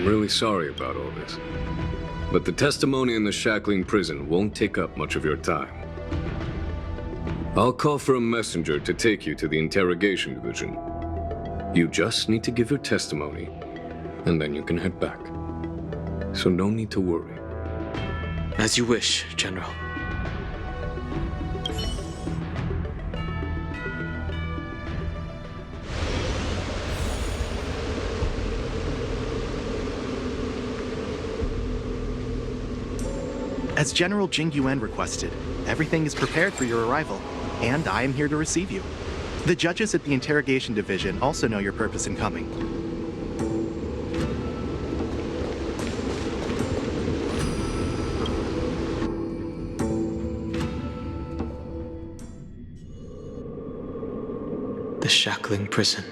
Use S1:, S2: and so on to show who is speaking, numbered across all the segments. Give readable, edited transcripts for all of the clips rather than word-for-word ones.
S1: I'm really sorry about all this. But the testimony in the shackling prison won't take up much of your time. I'll call for a messenger to take you to the interrogation division. You just need to give your testimony, and then you can head back. So no need to worry.
S2: As you wish, General.
S3: As General Jing Yuan requested, everything is prepared for your arrival, and I am here to receive you. The judges at the interrogation division also know your purpose in coming.
S2: The shackling prison.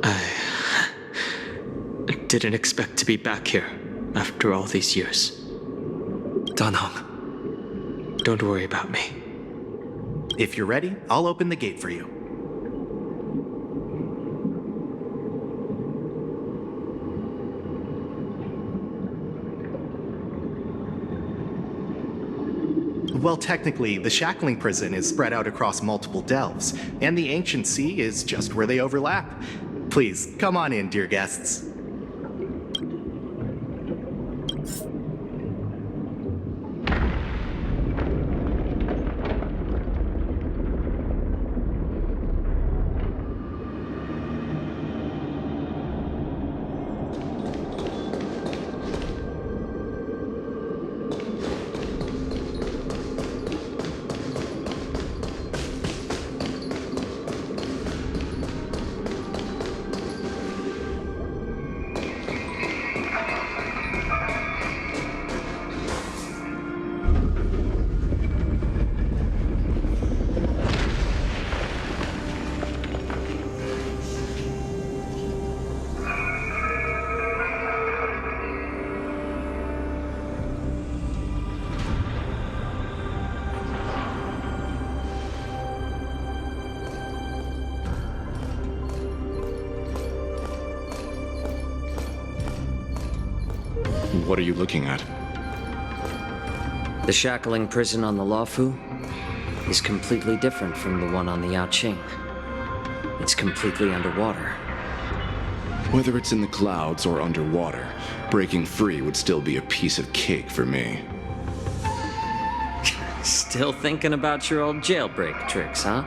S2: I didn't expect to be back here after all these years.
S4: Danheng.
S2: Don't worry about me.
S3: If you're ready, I'll open the gate for you. Well, technically, the shackling prison is spread out across multiple delves, and the ancient sea is just where they overlap. Please, come on in, dear guests.
S5: What are you looking at?
S4: The shackling prison on the Luofu is completely different from the one on the Yaoqing. It's completely underwater.
S5: Whether it's in the clouds or underwater, breaking free would still be a piece of cake for me.
S4: Still thinking about your old jailbreak tricks, huh?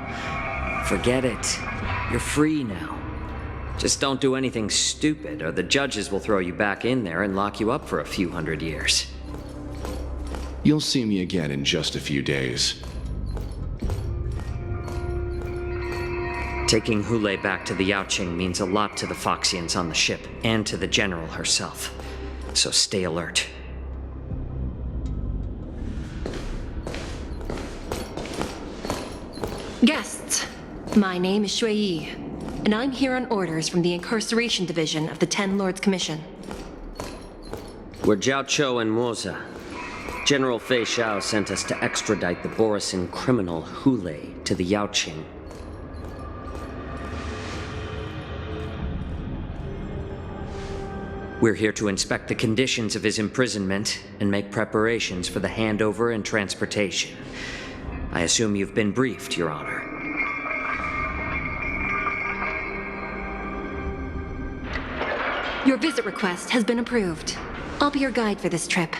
S4: Forget it. You're free now. Just don't do anything stupid, or the judges will throw you back in there and lock you up for a few hundred years.
S5: You'll see me again in just a few days.
S4: Taking Hule back to the Yaoqing means a lot to the Foxians on the ship, and to the General herself. So stay alert.
S6: Guests, my name is Shui Yi, and I'm here on orders from the Incarceration Division of the Ten Lords Commission.
S4: We're Jiao Chou and Moza. General Fei Xiao sent us to extradite the Borisin criminal Hule to the Yaoqing. We're here to inspect the conditions of his imprisonment and make preparations for the handover and transportation. I assume you've been briefed, Your Honor.
S6: Your visit request has been approved. I'll be your guide for this trip.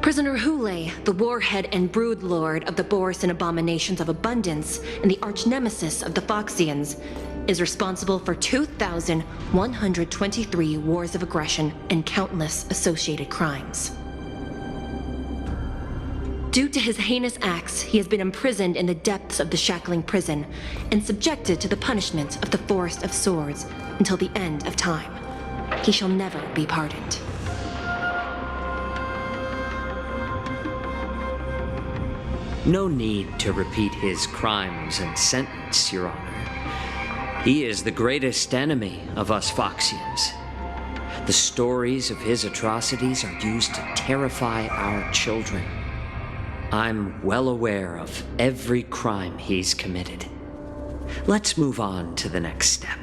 S6: Prisoner Hule, the warhead and brood lord of the Borisin abominations of abundance and the arch-nemesis of the Foxians, is responsible for 2,123 wars of aggression and countless associated crimes. Due to his heinous acts, he has been imprisoned in the depths of the shackling prison and subjected to the punishment of the Forest of Swords until the end of time. He shall never be pardoned.
S4: No need to repeat his crimes and sentence, Your Honor. He is the greatest enemy of us Foxians. The stories of his atrocities are used to terrify our children. I'm well aware of every crime he's committed. let's move on to the next step.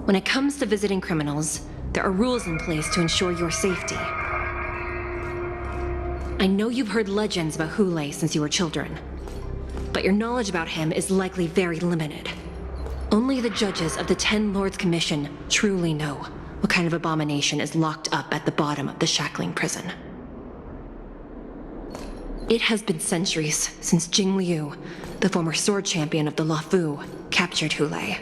S6: When it comes to visiting criminals, there are rules in place to ensure your safety. I know you've heard legends about Hule since you were children, but your knowledge about him is likely very limited. Only the judges of the Ten Lords Commission truly know what kind of abomination is locked up at the bottom of the shackling prison. It has been centuries since Jing Liu, the former sword champion of the Luofu, captured Hule.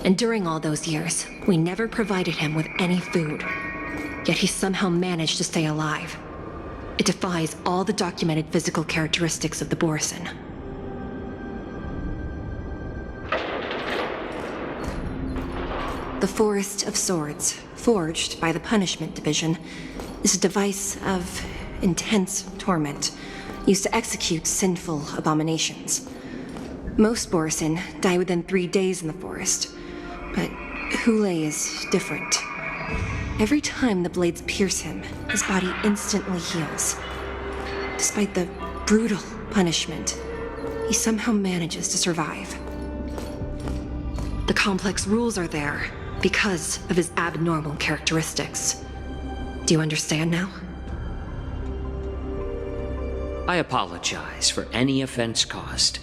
S6: And during all those years, we never provided him with any food. Yet he somehow managed to stay alive. It defies all the documented physical characteristics of the Borisin. The Forest of Swords, forged by the Punishment Division, is a device of intense torment, used to execute sinful abominations. Most Borisin die within 3 days in the forest, but Hule is different. Every time the blades pierce him, his body instantly heals. Despite the brutal punishment, he somehow manages to survive. The complex rules are there because of his abnormal characteristics. Do you understand now?
S4: I apologize for any offense caused.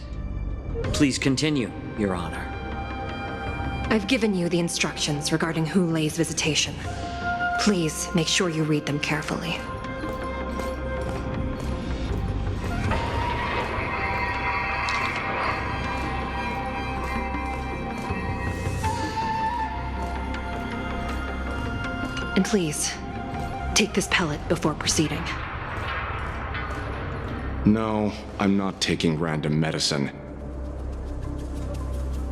S4: Please continue, Your Honor.
S6: I've given you the instructions regarding Hule's visitation. Please make sure you read them carefully. And please, take this pellet before proceeding.
S5: No, I'm not taking random medicine.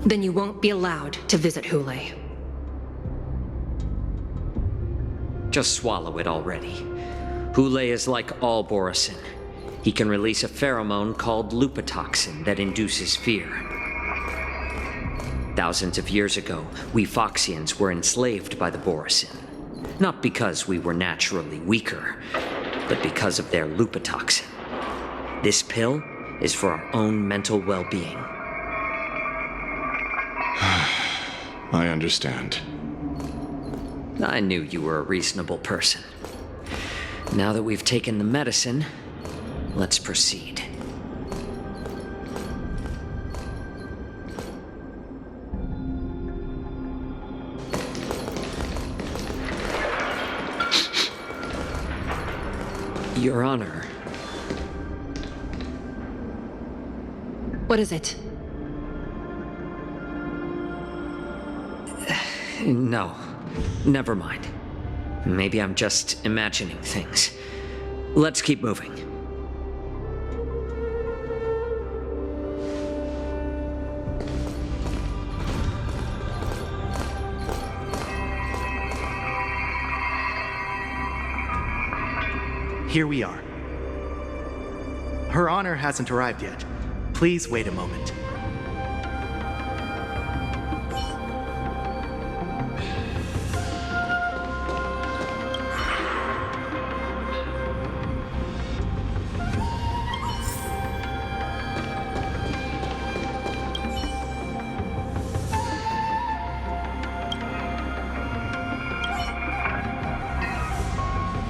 S6: Then you won't be allowed to visit Hule.
S4: Just swallow it already. Hule is like all Borisin. He can release a pheromone called lupatoxin that induces fear. Thousands of years ago, we Foxians were enslaved by the Borisin. Not because we were naturally weaker, but because of their lupatoxin. This pill is for our own mental well-being.
S5: I understand.
S4: I knew you were a reasonable person. Now that we've taken the medicine, let's proceed. Your Honor.
S6: What is it?
S4: No, never mind. Maybe I'm just imagining things. Let's keep moving.
S3: Here we are. Her Honor hasn't arrived yet. Please wait a moment.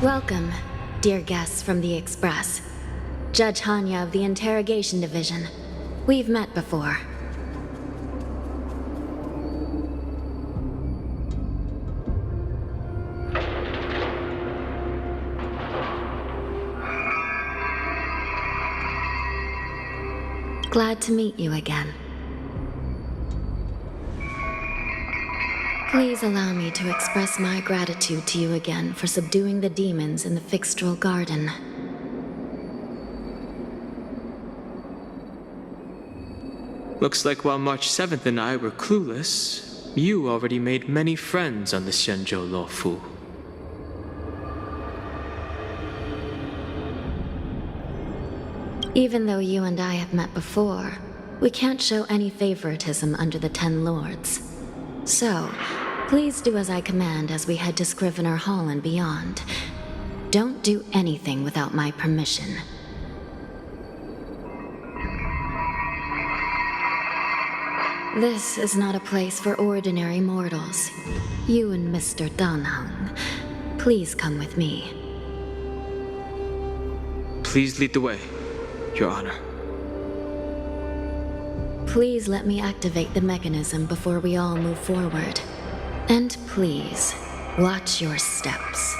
S7: Welcome, dear guests from the Express. Judge Hanya of the Interrogation Division. We've met before. Glad to meet you again. Please allow me to express my gratitude to you again for subduing the demons in the Fixtral Garden.
S2: Looks like while March 7th and I were clueless, you already made many friends on the Shenzhou Luofu.
S7: Even though you and I have met before, we can't show any favoritism under the Ten Lords. So, please do as I command as we head to Scrivener Hall and beyond. Don't do anything without my permission. This is not a place for ordinary mortals. You and Mr. Danheng, please come with me.
S2: Please lead the way, Your Honor.
S7: Please let me activate the mechanism before we all move forward. And please, watch your steps.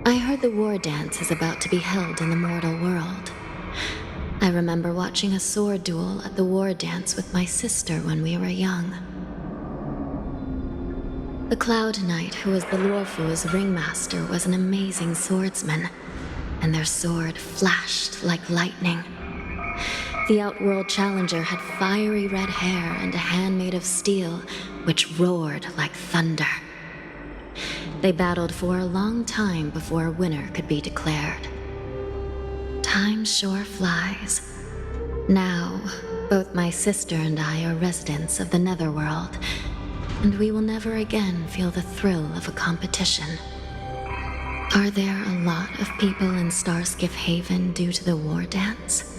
S7: I heard the war dance is about to be held in the mortal world. I remember watching a sword duel at the war dance with my sister when we were young. The Cloud Knight, who was the Luofu's ringmaster, was an amazing swordsman, and their sword flashed like lightning. The Outworld Challenger had fiery red hair and a hand made of steel, which roared like thunder. They battled for a long time before a winner could be declared. Time sure flies. Now, both my sister and I are residents of the Netherworld, and we will never again feel the thrill of a competition. Are there a lot of people in Starskiff Haven due to the war dance?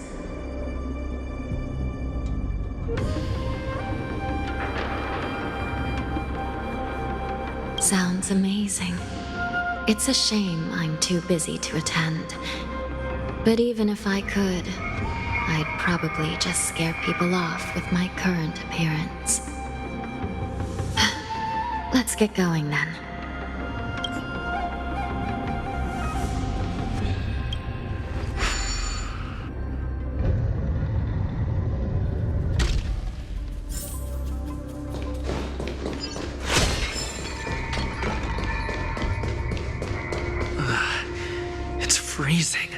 S7: Sounds amazing. It's a shame I'm too busy to attend. But even if I could, I'd probably just scare people off with my current appearance. Let's get going then.
S2: Freezing.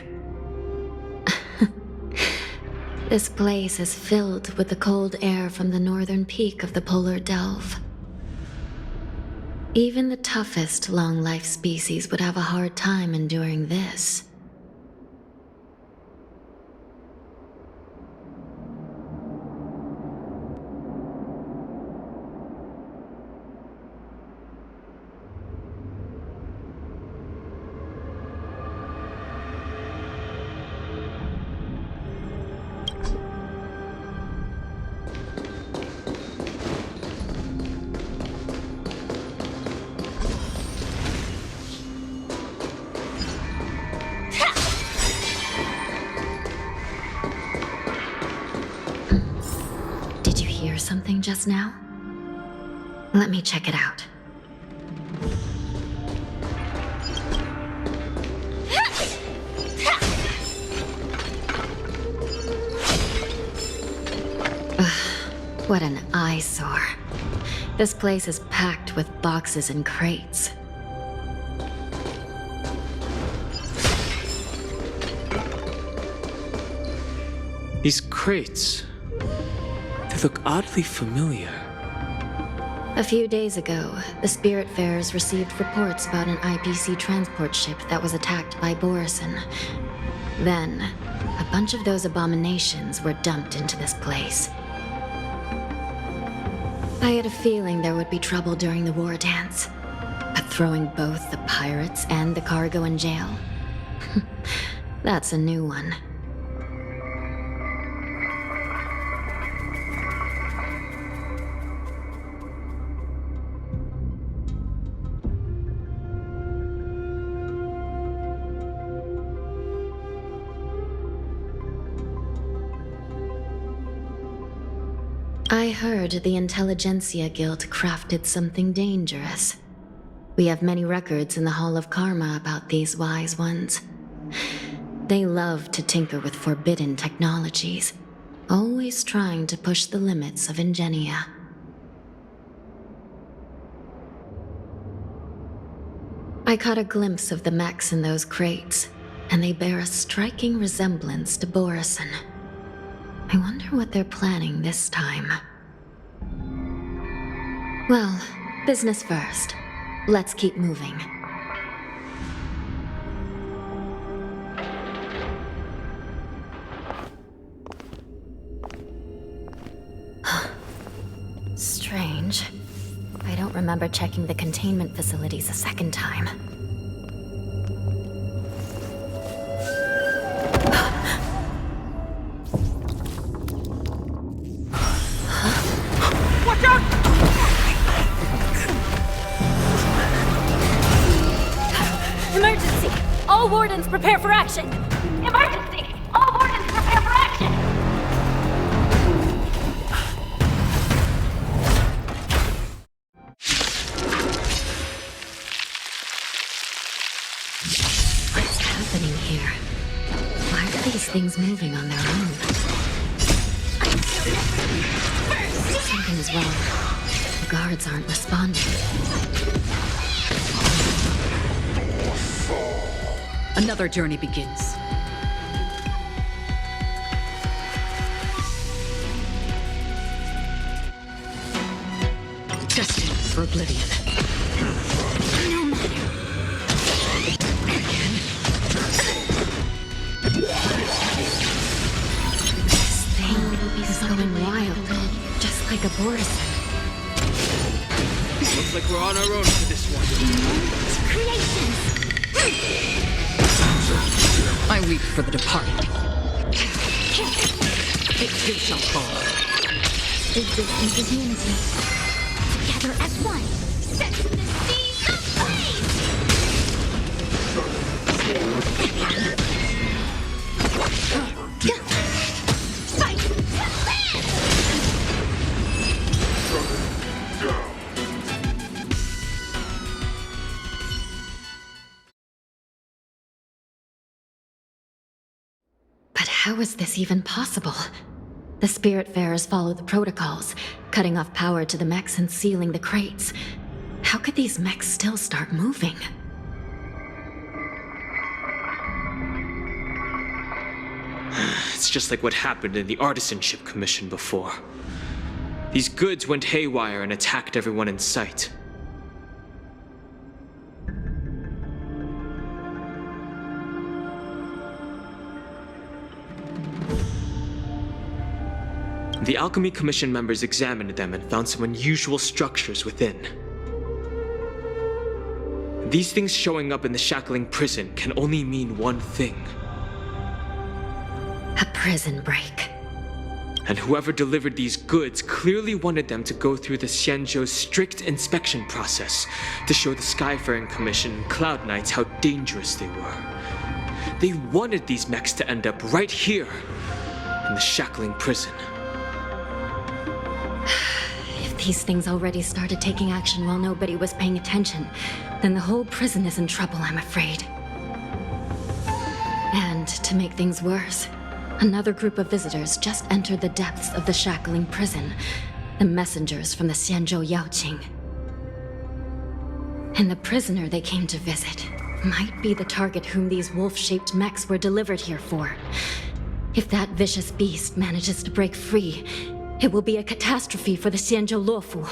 S7: This place is filled with the cold air from the northern peak of the polar delve. Even the toughest long-life species would have a hard time enduring this. Something just now? Let me check it out. Ugh, what an eyesore. This place is packed with boxes and crates.
S2: These crates, they look oddly familiar.
S7: A few days ago, the Spiritfarers received reports about an IPC transport ship that was attacked by Borison. Then, a bunch of those abominations were dumped into this place. I had a feeling there would be trouble during the war dance, but throwing both the pirates and the cargo in jail? That's a new one. I heard the Intelligentsia Guild crafted something dangerous. We have many records in the Hall of Karma about these wise ones. They love to tinker with forbidden technologies, always trying to push the limits of ingenia. I caught a glimpse of the mechs in those crates, and they bear a striking resemblance to Borison. I wonder what they're planning this time. Well, business first. Let's keep moving. Strange. I don't remember checking the containment facilities a second time.
S8: Watch out!
S9: Emergency! All wardens prepare for action! Emergency! All wardens prepare for action!
S7: What's happening here? Why are these things moving on their own? Something's wrong. The guards aren't responding.
S10: Another journey begins. Destined for oblivion.
S9: No matter.
S7: This thing is going wild, just like a Borison.
S2: Looks like we're on our own for this one.
S9: Creations!
S10: I weep for the departed. It too shall fall.
S9: Existence is unity. Together as one. Set the seas of flame! Fight to land!
S7: But how is this even possible? The Spiritfarers follow the protocols, cutting off power to the mechs and sealing the crates. How could these mechs still start moving?
S2: It's just like what happened in the Artisanship Commission before. These goods went haywire and attacked everyone in sight. The Alchemy Commission members examined them and found some unusual structures within. These things showing up in the shackling prison can only mean one thing.
S7: A prison break.
S2: And whoever delivered these goods clearly wanted them to go through the Xianzhou's strict inspection process to show the Skyfaring Commission and Cloud Knights how dangerous they were. They wanted these mechs to end up right here, in the shackling prison.
S7: If these things already started taking action while nobody was paying attention, then the whole prison is in trouble, I'm afraid. And to make things worse, another group of visitors just entered the depths of the shackling prison, the messengers from the Xianzhou Yaoqing. And the prisoner they came to visit might be the target whom these wolf-shaped mechs were delivered here for. If that vicious beast manages to break free, it will be a catastrophe for the Xianzhou Luofu.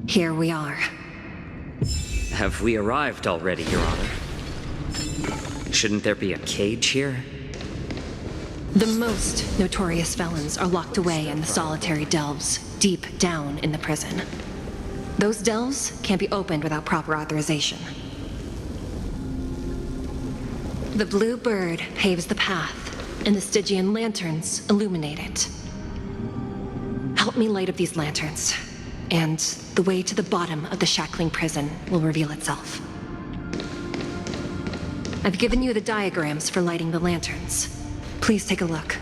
S6: Here we are.
S4: Have we arrived already, Your Honor? Shouldn't there be a cage here?
S6: The most notorious felons are locked away in the solitary delves, deep down in the prison. Those delves can't be opened without proper authorization. The blue bird paves the path, and the Stygian lanterns illuminate it. Help me light up these lanterns, and the way to the bottom of the shackling prison will reveal itself. I've given you the diagrams for lighting the lanterns. Please take a look.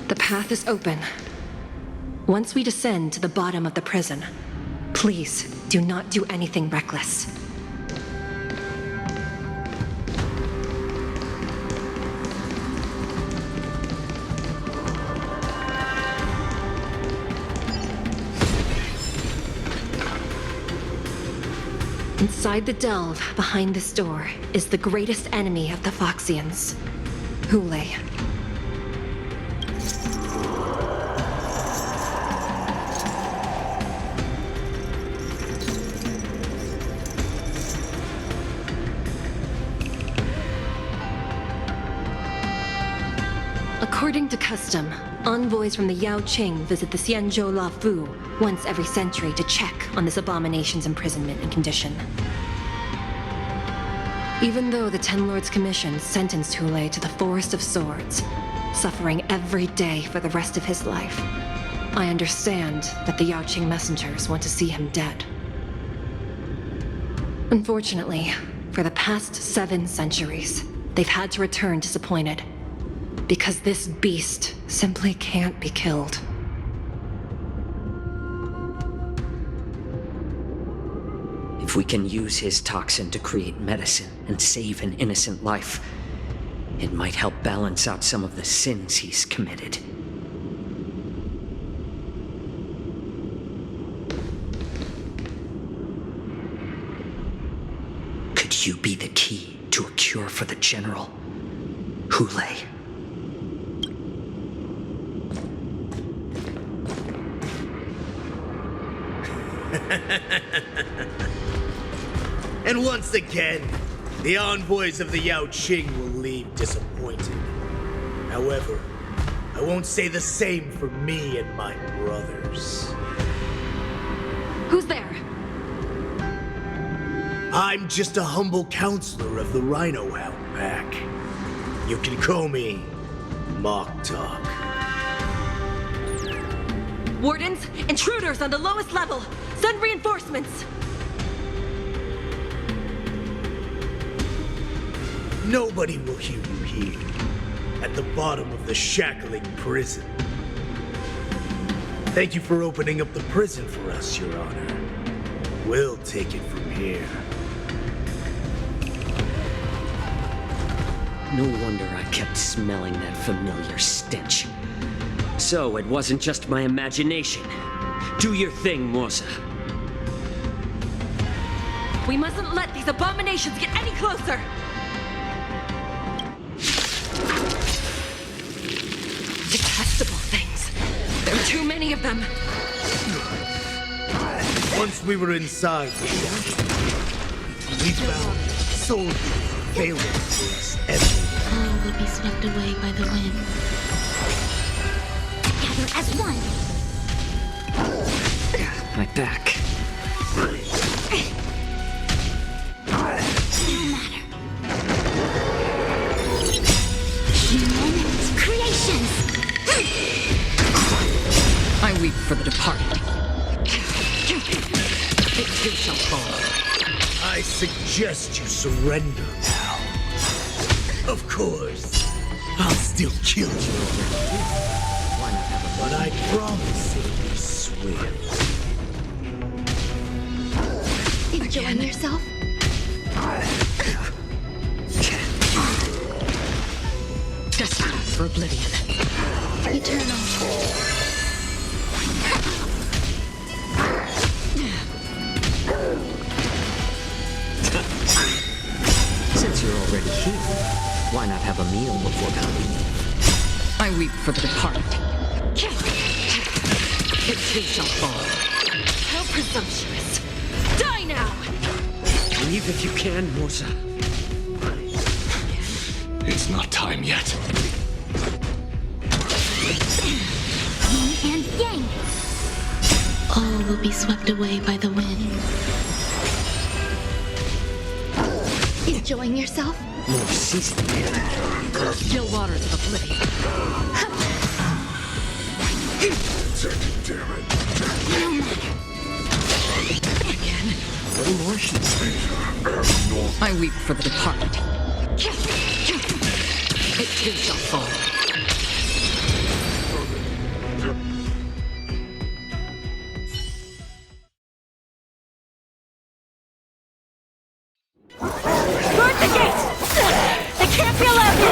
S6: The path is open. Once we descend to the bottom of the prison, please do not do anything reckless. Inside the delve behind this door is the greatest enemy of the Foxians, Hule. According to custom, envoys from the Yao Qing visit the Xianzhou La Fu once every century to check on this abomination's imprisonment and condition. Even though the Ten Lords Commission sentenced Hule to the Forest of Swords, suffering every day for the rest of his life, I understand that the Yao Qing messengers want to see him dead. Unfortunately, for the past 7 centuries, they've had to return disappointed. Because this beast simply can't be killed.
S4: If we can use his toxin to create medicine and save an innocent life, it might help balance out some of the sins he's committed. Could you be the key to a cure for the General, Hule?
S8: And once again, the envoys of the Yao Qing will leave disappointed. However, I won't say the same for me and my brothers.
S6: Who's there?
S8: I'm just a humble counselor of the Rhino Hound Pack. You can call me Mock Talk.
S6: Wardens, intruders on the lowest level! Send reinforcements!
S8: Nobody will hear you here, at the bottom of the shackling prison. Thank you for opening up the prison for us, Your Honor. We'll take it from here.
S4: No wonder I kept smelling that familiar stench. So it wasn't just my imagination. Do your thing, Morsa.
S6: We mustn't let these abominations get any closer! Detestable things. There are too many of them.
S8: Once we were inside the shackle, We found soldiers failing for us everywhere.
S9: All will be swept away by the wind. Together as one!
S4: My back.
S9: No matter. Human creations!
S10: I weep for the departed. It too shall fall.
S8: I suggest you surrender now. Of course, I'll still kill you. But I promise it'll be swift.
S9: Enjoying yourself?
S10: Destined for oblivion.
S9: Eternal.
S4: Since you're already here, why not have a meal before coming?
S10: I weep for the departed. It too shall fall.
S6: How presumptuous! Die now!
S4: Leave if you can, Musa.
S5: It's not time yet.
S9: Yin and yang. All will be swept away by the wind. Enjoying yourself?
S4: More season.
S10: Still waters of oblivion.
S9: No matter.
S10: Again. I weep for the departed. It too shall fall.
S6: Guard the gate! They can't be allowed in!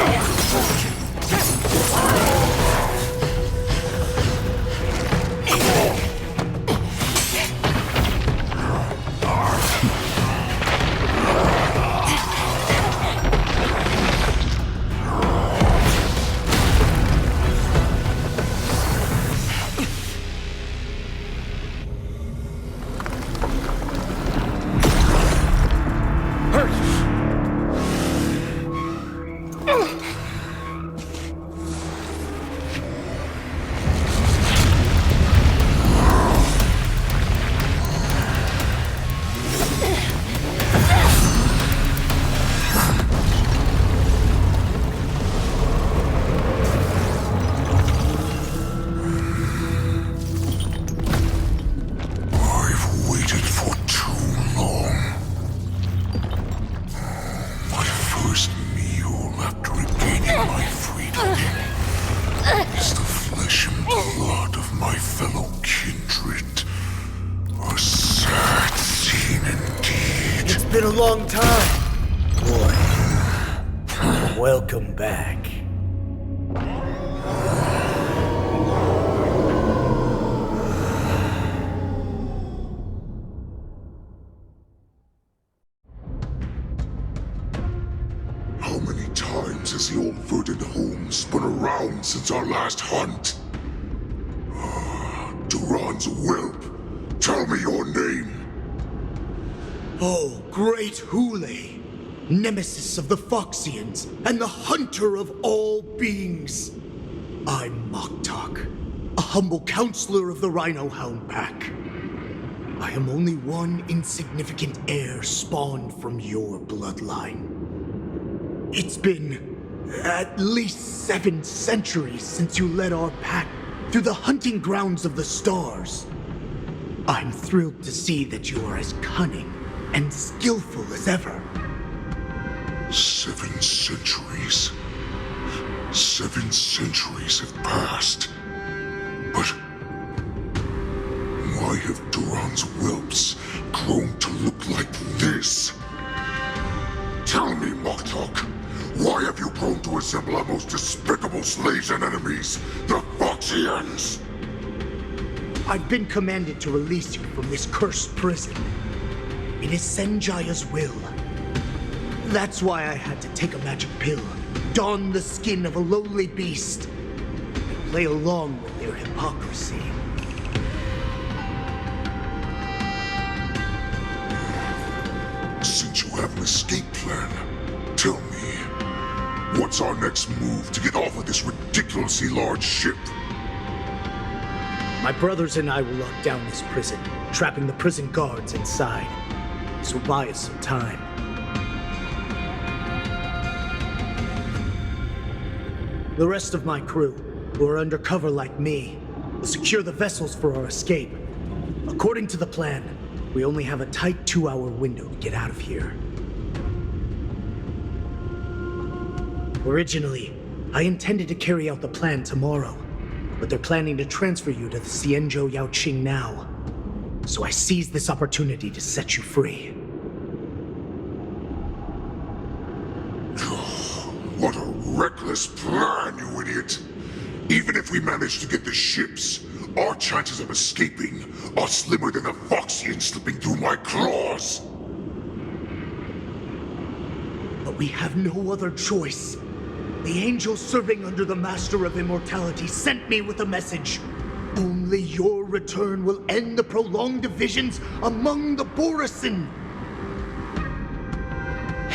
S8: Been a long time. Boy, welcome back.
S11: How many times has the old verdant home spun around since our last hunt? Duran's whelp, tell me your name.
S8: Oh, great Hule, nemesis of the Foxians and the hunter of all beings. I'm Moktok, a humble counselor of the Rhino Hound Pack. I am only one insignificant heir spawned from your bloodline. It's been at least 7 centuries since you led our pack through the hunting grounds of the stars. I'm thrilled to see that you are as cunning and skillful as ever.
S11: 7 centuries. 7 centuries have passed. But why have Duran's whelps grown to look like this? Tell me, Moktok, why have you grown to assemble our most despicable slaves and enemies, the Foxians?
S8: I've been commanded to release you from this cursed prison. It is Senjaya's will. That's why I had to take a magic pill, don the skin of a lowly beast, and play along with their hypocrisy.
S11: Since you have escape plan. Tell me, what's our next move to get off of this ridiculously large ship?
S8: My brothers and I will lock down this prison, trapping the prison guards inside. This will buy us some time. The rest of my crew, who are undercover like me, will secure the vessels for our escape. According to the plan, we only have a tight 2-hour window to get out of here. Originally, I intended to carry out the plan tomorrow, but they're planning to transfer you to the Xianzhou Yaoqing now. So I seized this opportunity to set you free.
S11: What a reckless plan, you idiot! Even if we manage to get the ships, our chances of escaping are slimmer than a Foxian slipping through my claws!
S8: But we have no other choice. The angel serving under the Master of Immortality sent me with a message. Only your return will end the prolonged divisions among the Borisin.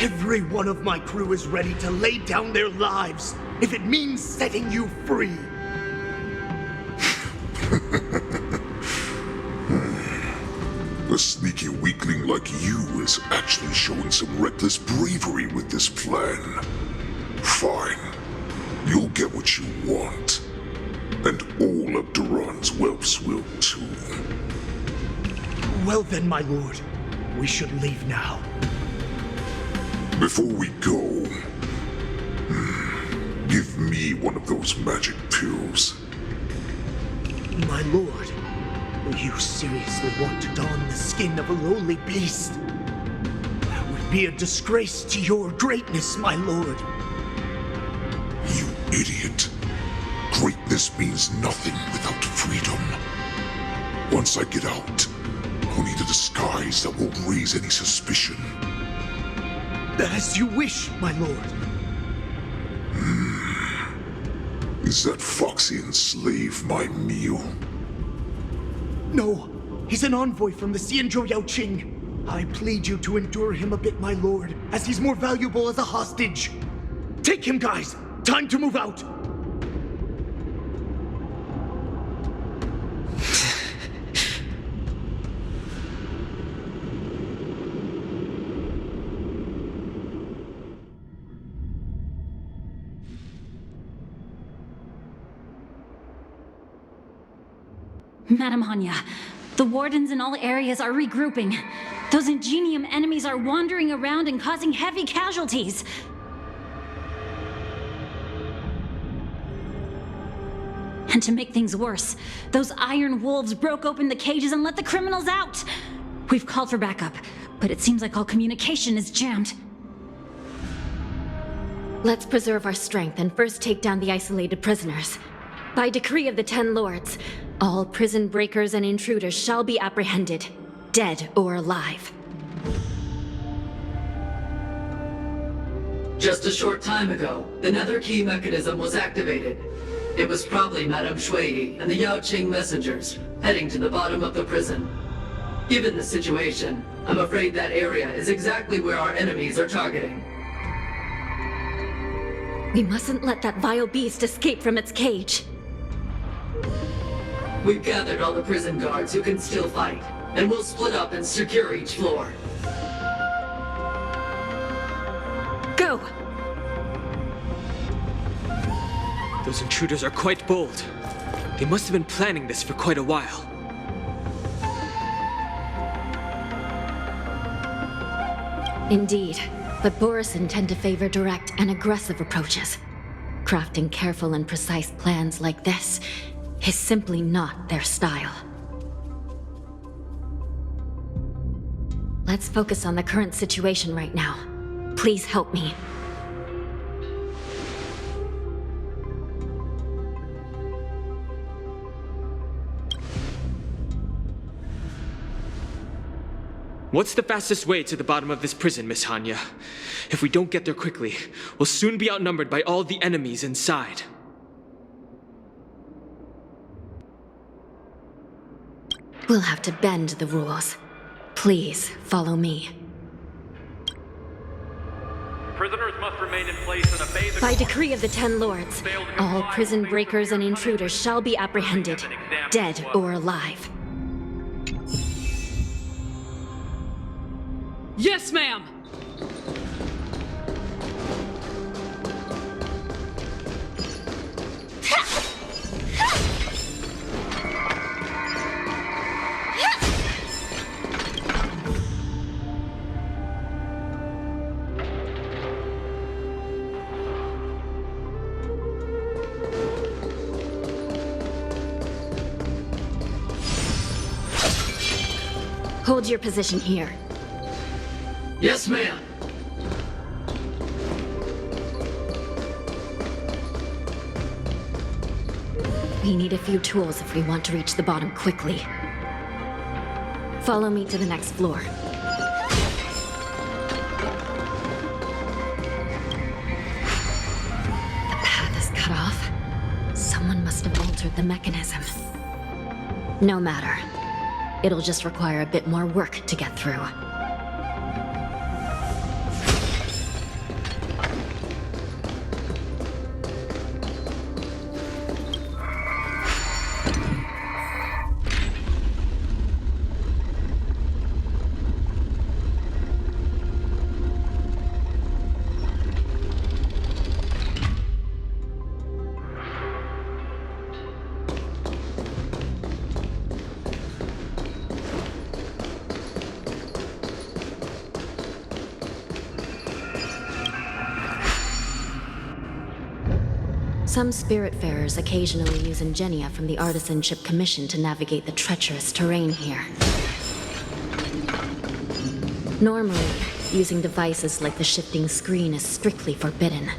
S8: Every one of my crew is ready to lay down their lives if it means setting you free.
S11: A sneaky weakling like you is actually showing some reckless bravery with this plan. Fine. You'll get what you want. And all of Duran's whelps will too.
S8: Well then, my lord. We should leave now.
S11: Before we go, give me one of those magic pills.
S8: My lord, do you seriously want to don the skin of a lowly beast? That would be a disgrace to your greatness, my lord.
S11: You idiot. Greatness means nothing without freedom. Once I get out, I'll need a disguise that won't raise any suspicion.
S8: As you wish, my lord.
S11: Is that Foxian slave my meal?
S8: No, he's an envoy from the Xianzhou Yaoqing. I plead you to endure him a bit, my lord, as he's more valuable as a hostage. Take him, guys! Time to move out!
S9: Madam Hanya, the wardens in all areas are regrouping. Those Ingenium enemies are wandering around and causing heavy casualties. And to make things worse, those iron wolves broke open the cages and let the criminals out. We've called for backup, but it seems like all communication is jammed.
S7: Let's preserve our strength and first take down the isolated prisoners. By decree of the 10 Lords, all prison breakers and intruders shall be apprehended, dead or alive.
S12: Just a short time ago, the nether key mechanism was activated. It was probably Madame Shui and the Yaoqing messengers, heading to the bottom of the prison. Given the situation, I'm afraid that area is exactly where our enemies are targeting.
S7: We mustn't let that vile beast escape from its cage.
S12: We've gathered all the prison guards who can still fight, and we'll split up and secure each floor.
S7: Go!
S2: Those intruders are quite bold. They must have been planning this for quite a while.
S7: Indeed, but Borisin tend to favor direct and aggressive approaches. Crafting careful and precise plans like this is simply not their style. Let's focus on the current situation right now. Please help me.
S2: What's the fastest way to the bottom of this prison, Miss Hanya? If we don't get there quickly, we'll soon be outnumbered by all the enemies inside.
S7: We'll have to bend the rules. Please, follow me.
S13: Prisoners must remain in place and obey the
S7: By decree of the Ten Lords, all prison breakers and intruders shall be apprehended, dead or alive.
S10: Yes, ma'am!
S7: Hold your position here.
S12: Yes, ma'am.
S7: We need a few tools if we want to reach the bottom quickly. Follow me to the next floor. The path is cut off. Someone must have altered the mechanism. No matter. It'll just require a bit more work to get through. Some Spiritfarers occasionally use ingenia from the Artisanship Commission to navigate the treacherous terrain here. Normally, using devices like the shifting screen is strictly forbidden,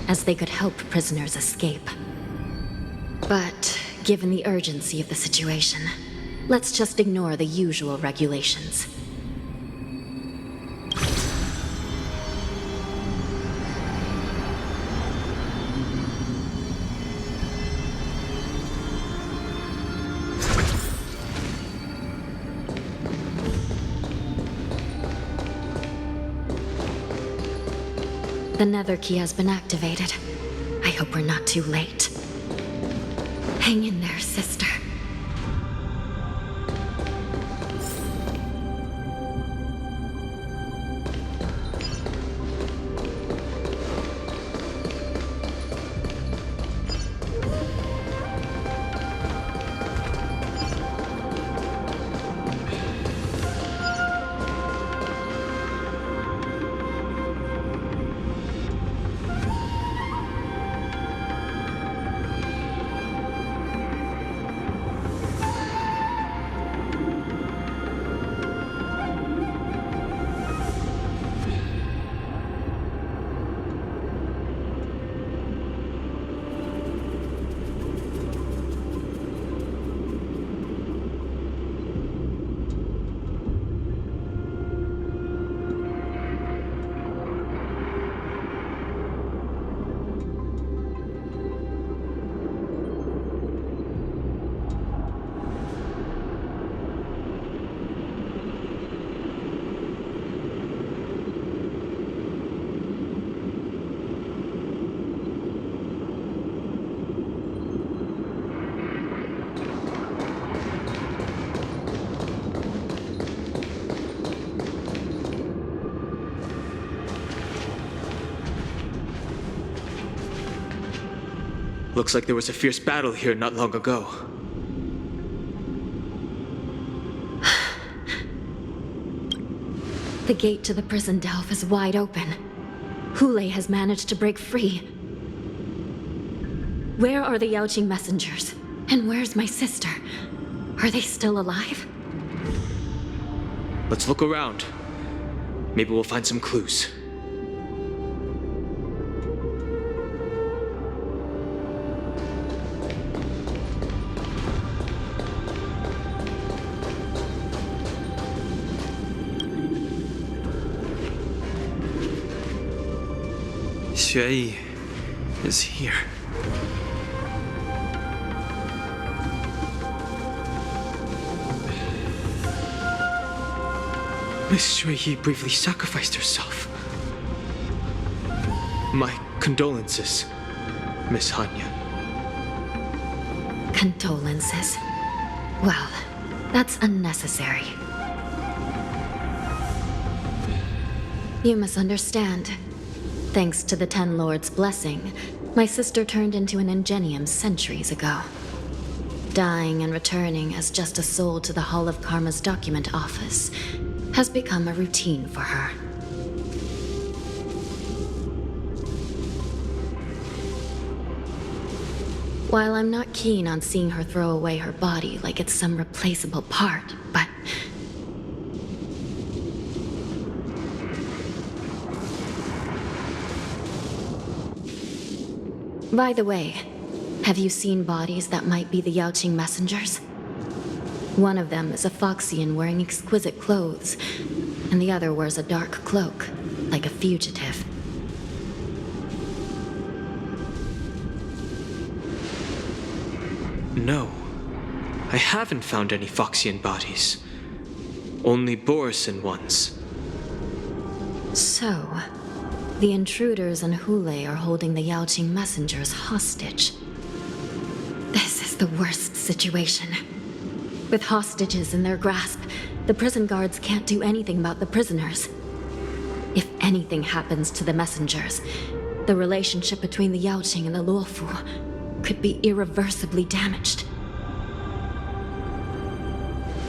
S7: as they could help prisoners escape. But, given the urgency of the situation, let's just ignore the usual regulations. The nether key has been activated. I hope we're not too late. Hang in there, sister.
S2: Looks like there was a fierce battle here not long ago.
S7: The gate to the prison delve is wide open. Hule has managed to break free. Where are the Yaoqing messengers? And where's my sister? Are they still alive?
S2: Let's look around. Maybe we'll find some clues. Xue is here. Miss Xue briefly sacrificed herself. My condolences, Miss Hanya.
S7: Condolences. Well, that's unnecessary. You misunderstand. Thanks to the Ten Lords' blessing, my sister turned into an Ingenium centuries ago. Dying and returning as just a soul to the Hall of Karma's document office has become a routine for her. While I'm not keen on seeing her throw away her body like it's some replaceable part, but... By the way, have you seen bodies that might be the Yaoqing messengers? One of them is a Foxian wearing exquisite clothes, and the other wears a dark cloak, like a fugitive.
S2: No, I haven't found any Foxian bodies. Only Borisin ones.
S7: So, the intruders and Hule are holding the Yaoqing messengers hostage. This is the worst situation. With hostages in their grasp, the prison guards can't do anything about the prisoners. If anything happens to the messengers, the relationship between the Yaoqing and the Luofu could be irreversibly damaged.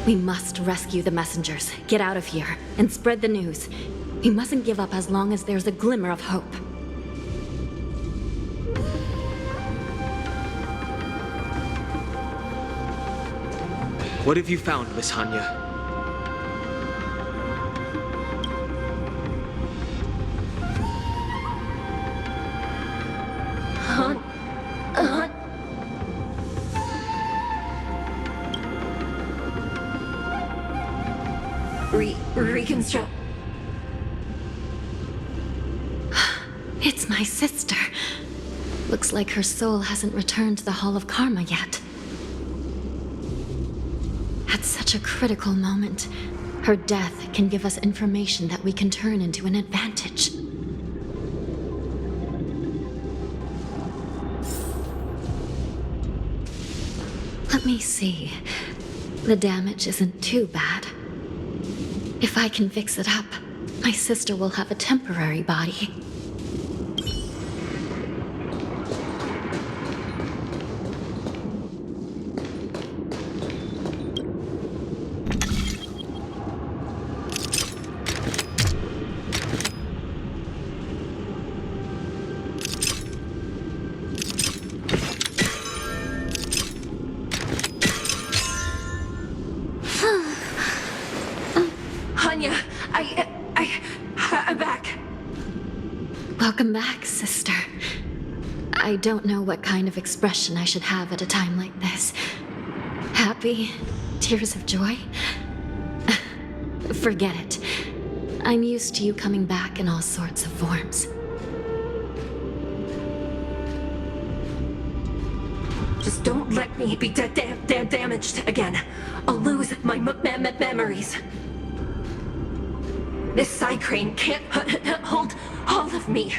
S7: We must rescue the messengers, get out of here, and spread the news. We mustn't give up as long as there's a glimmer of hope.
S2: What have you found, Miss Hanya?
S6: Reconstruct.
S7: It's my sister. Looks like her soul hasn't returned to the Hall of Karma yet. At such a critical moment, her death can give us information that we can turn into an advantage. Let me see. The damage isn't too bad. If I can fix it up, my sister will have a temporary body.
S6: I'm back.
S7: Welcome back, sister. I don't know what kind of expression I should have at a time like this. Happy? Tears of joy? Forget it. I'm used to you coming back in all sorts of forms.
S6: Just don't let me be damaged again. I'll lose my memories. This side crane can't hold all of me.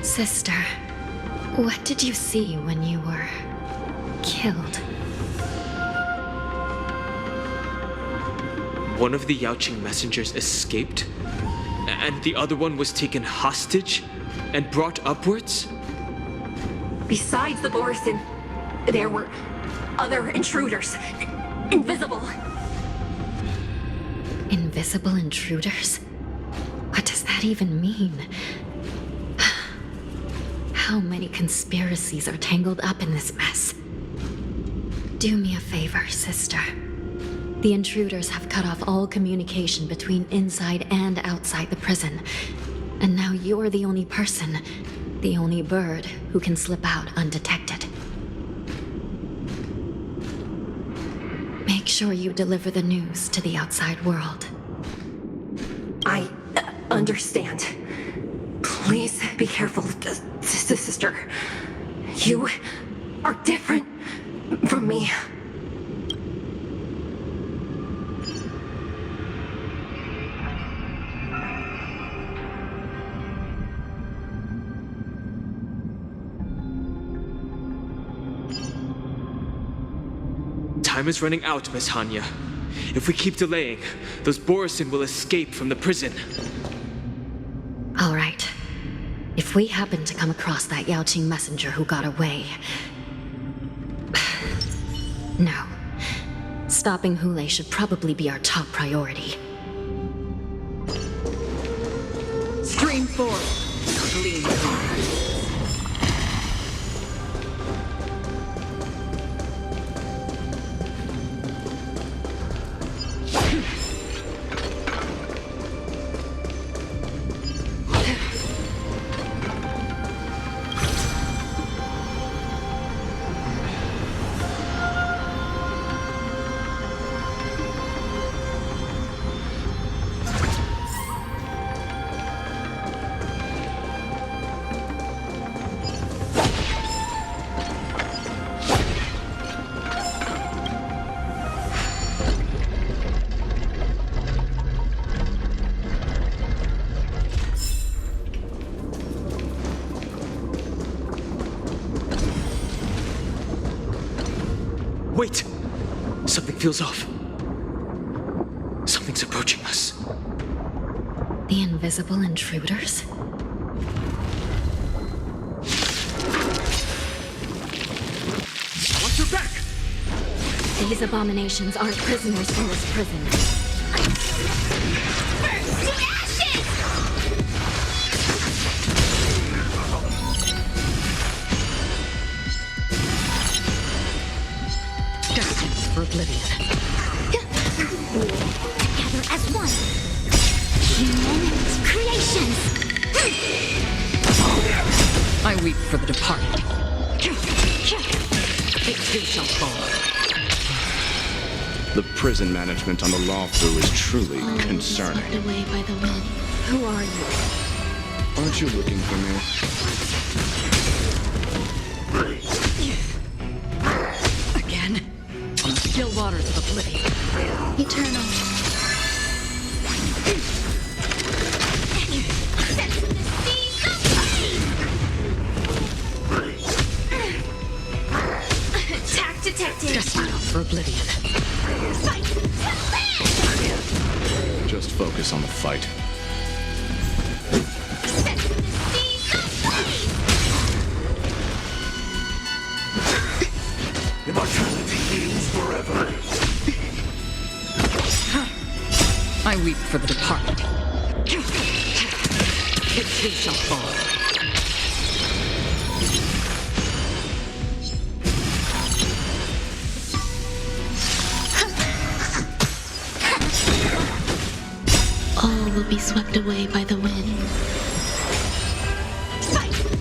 S7: Sister, what did you see when you were killed?
S2: One of the Yaoqing messengers escaped, and the other one was taken hostage and brought upwards?
S6: Besides the Borisin, there were other intruders. Invisible.
S7: Invisible intruders? What does that even mean? How many conspiracies are tangled up in this mess? Do me a favor, sister. The intruders have cut off all communication between inside and outside the prison. And now you're the only person, the only bird, who can slip out undetected. Make sure you deliver the news to the outside world.
S6: I understand. Please be careful, sister. You are different from me.
S2: Time is running out, Miss Hanya. If we keep delaying, those Borisin will escape from the prison.
S7: All right. If we happen to come across that Yaoqing messenger who got away... No. Stopping Hule should probably be our top priority.
S10: Stream forth. Gleam forth.
S2: Wait! Something feels off. Something's approaching us.
S7: The invisible intruders?
S2: Watch your back!
S7: These abominations aren't prisoners in this prison.
S14: Burn to ashes!
S10: Destined for oblivion.
S14: Together as one. Human creations.
S10: I weep for the departed. It too shall fall.
S5: The prison management on the Lawfu is truly concerning.
S7: Swept away by the wind. Who are you?
S5: Aren't you looking for me?
S10: Again? On the still waters of oblivion.
S7: Eternal.
S14: Attack detected.
S10: Destined for oblivion.
S14: Fight to live.
S5: Just focus on the fight.
S11: Immortality lives forever.
S10: I weep for the departed. It too shall fall.
S7: All will be swept away by the wind.
S14: Fight to live.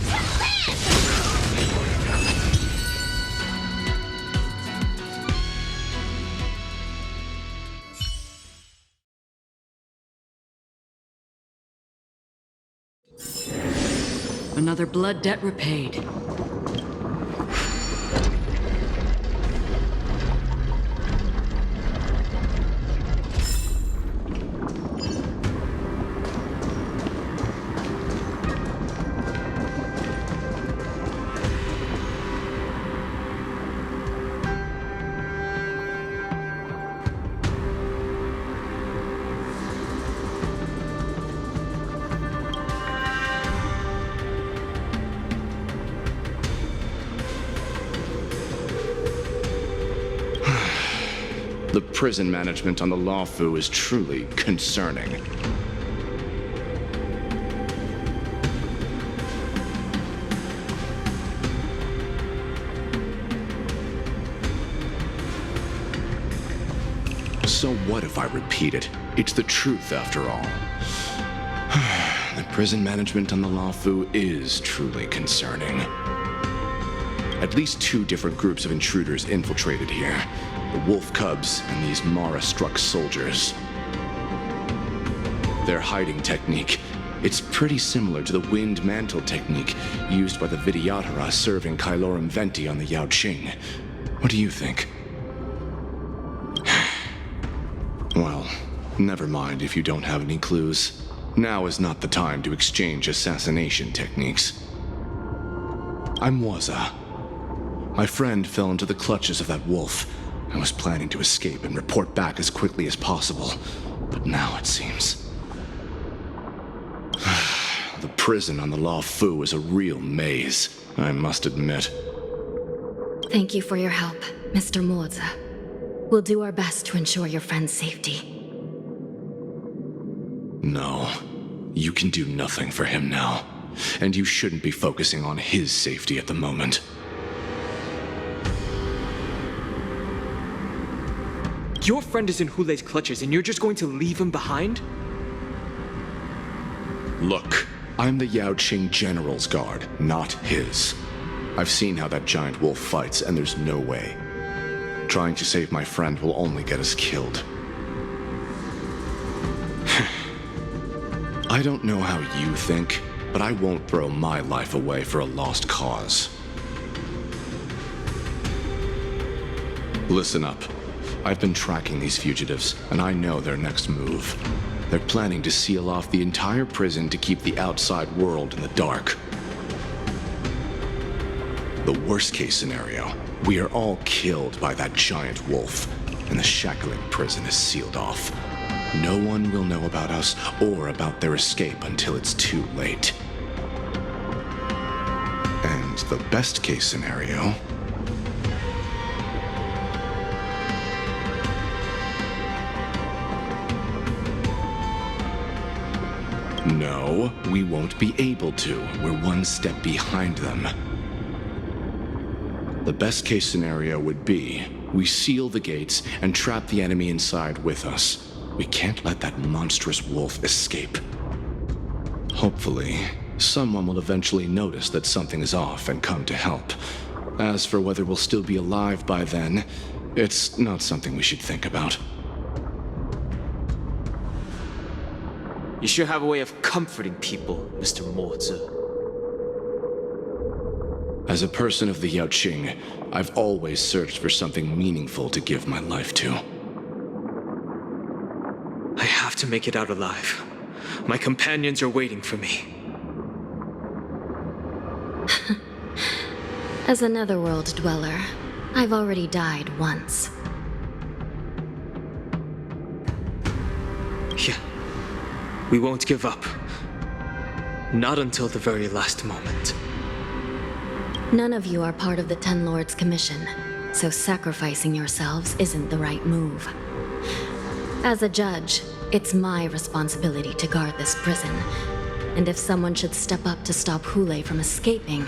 S10: Another blood debt repaid.
S5: The prison management on the Lawfu is truly concerning. So what if I repeat it? It's the truth after all. The prison management on the Lawfu is truly concerning. At least 2 different groups of intruders infiltrated here. The Wolf Cubs and these Mara-struck soldiers. Their hiding technique, it's pretty similar to the wind mantle technique used by the Vidyadhara serving Kailorum Venti on the Yaoqing. What do you think? Well, never mind if you don't have any clues. Now is not the time to exchange assassination techniques. I'm Waza. My friend fell into the clutches of that wolf, I was planning to escape and report back as quickly as possible, but now it seems... The prison on the Law Fu is a real maze, I must admit.
S7: Thank you for your help, Mr. Moza. We'll do our best to ensure your friend's safety.
S5: No, you can do nothing for him now, and you shouldn't be focusing on his safety at the moment.
S2: Your friend is in Hulei's clutches and you're just going to leave him behind?
S5: Look, I'm the Yaoqing General's guard, not his. I've seen how that giant wolf fights, and there's no way. Trying to save my friend will only get us killed. I don't know how you think, but I won't throw my life away for a lost cause. Listen up. I've been tracking these fugitives, and I know their next move. They're planning to seal off the entire prison to keep the outside world in the dark. The worst-case scenario, we are all killed by that giant wolf, and the shackling prison is sealed off. No one will know about us or about their escape until it's too late. And the best-case scenario... No, we won't be able to. We're one step behind them. The best-case scenario would be we seal the gates and trap the enemy inside with us. We can't let that monstrous wolf escape. Hopefully, someone will eventually notice that something is off and come to help. As for whether we'll still be alive by then, it's not something we should think about.
S2: You sure have a way of comforting people, Mr. Moza.
S5: As a person of the Yaoqing, I've always searched for something meaningful to give my life to.
S2: I have to make it out alive. My companions are waiting for me.
S7: As a netherworld dweller, I've already died once.
S2: Yeah. We won't give up. Not until the very last moment.
S7: None of you are part of the Ten Lords' commission, so sacrificing yourselves isn't the right move. As a judge, it's my responsibility to guard this prison, and if someone should step up to stop Hulei from escaping,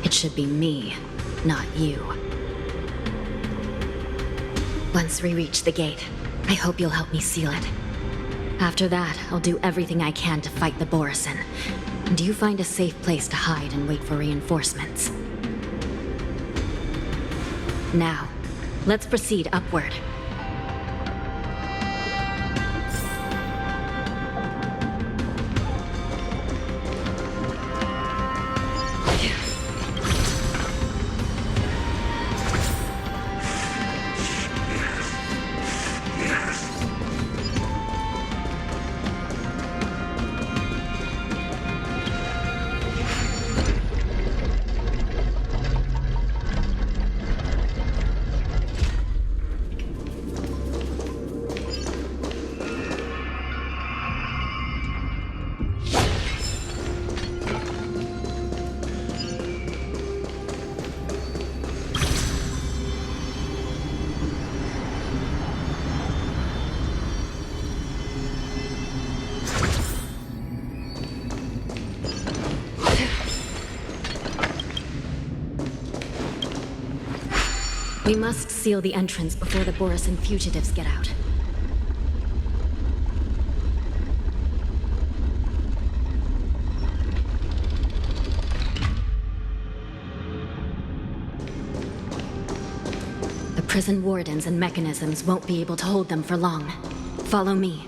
S7: it should be me, not you. Once we reach the gate, I hope you'll help me seal it. After that, I'll do everything I can to fight the Borisin, and you find a safe place to hide and wait for reinforcements. Now, let's proceed upward. We must seal the entrance before the Borisin fugitives get out. The prison wardens and mechanisms won't be able to hold them for long. Follow me.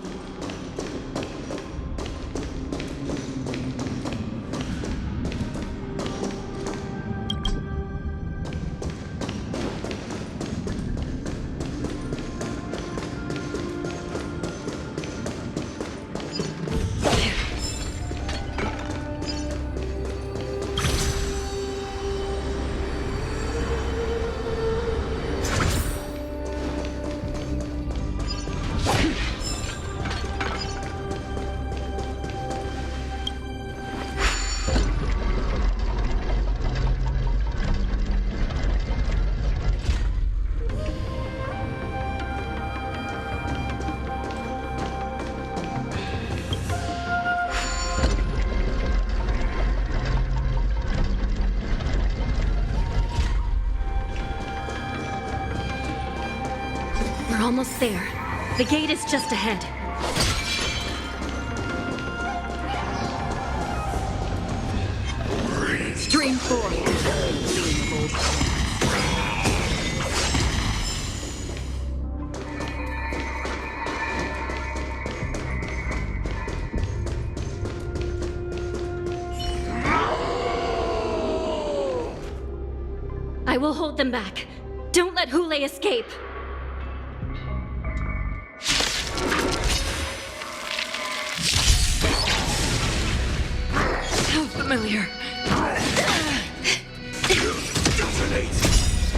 S7: We're almost there.
S9: The gate is just ahead.
S10: Stream 4.
S9: I will hold them back. Don't let Hule escape.
S10: How familiar.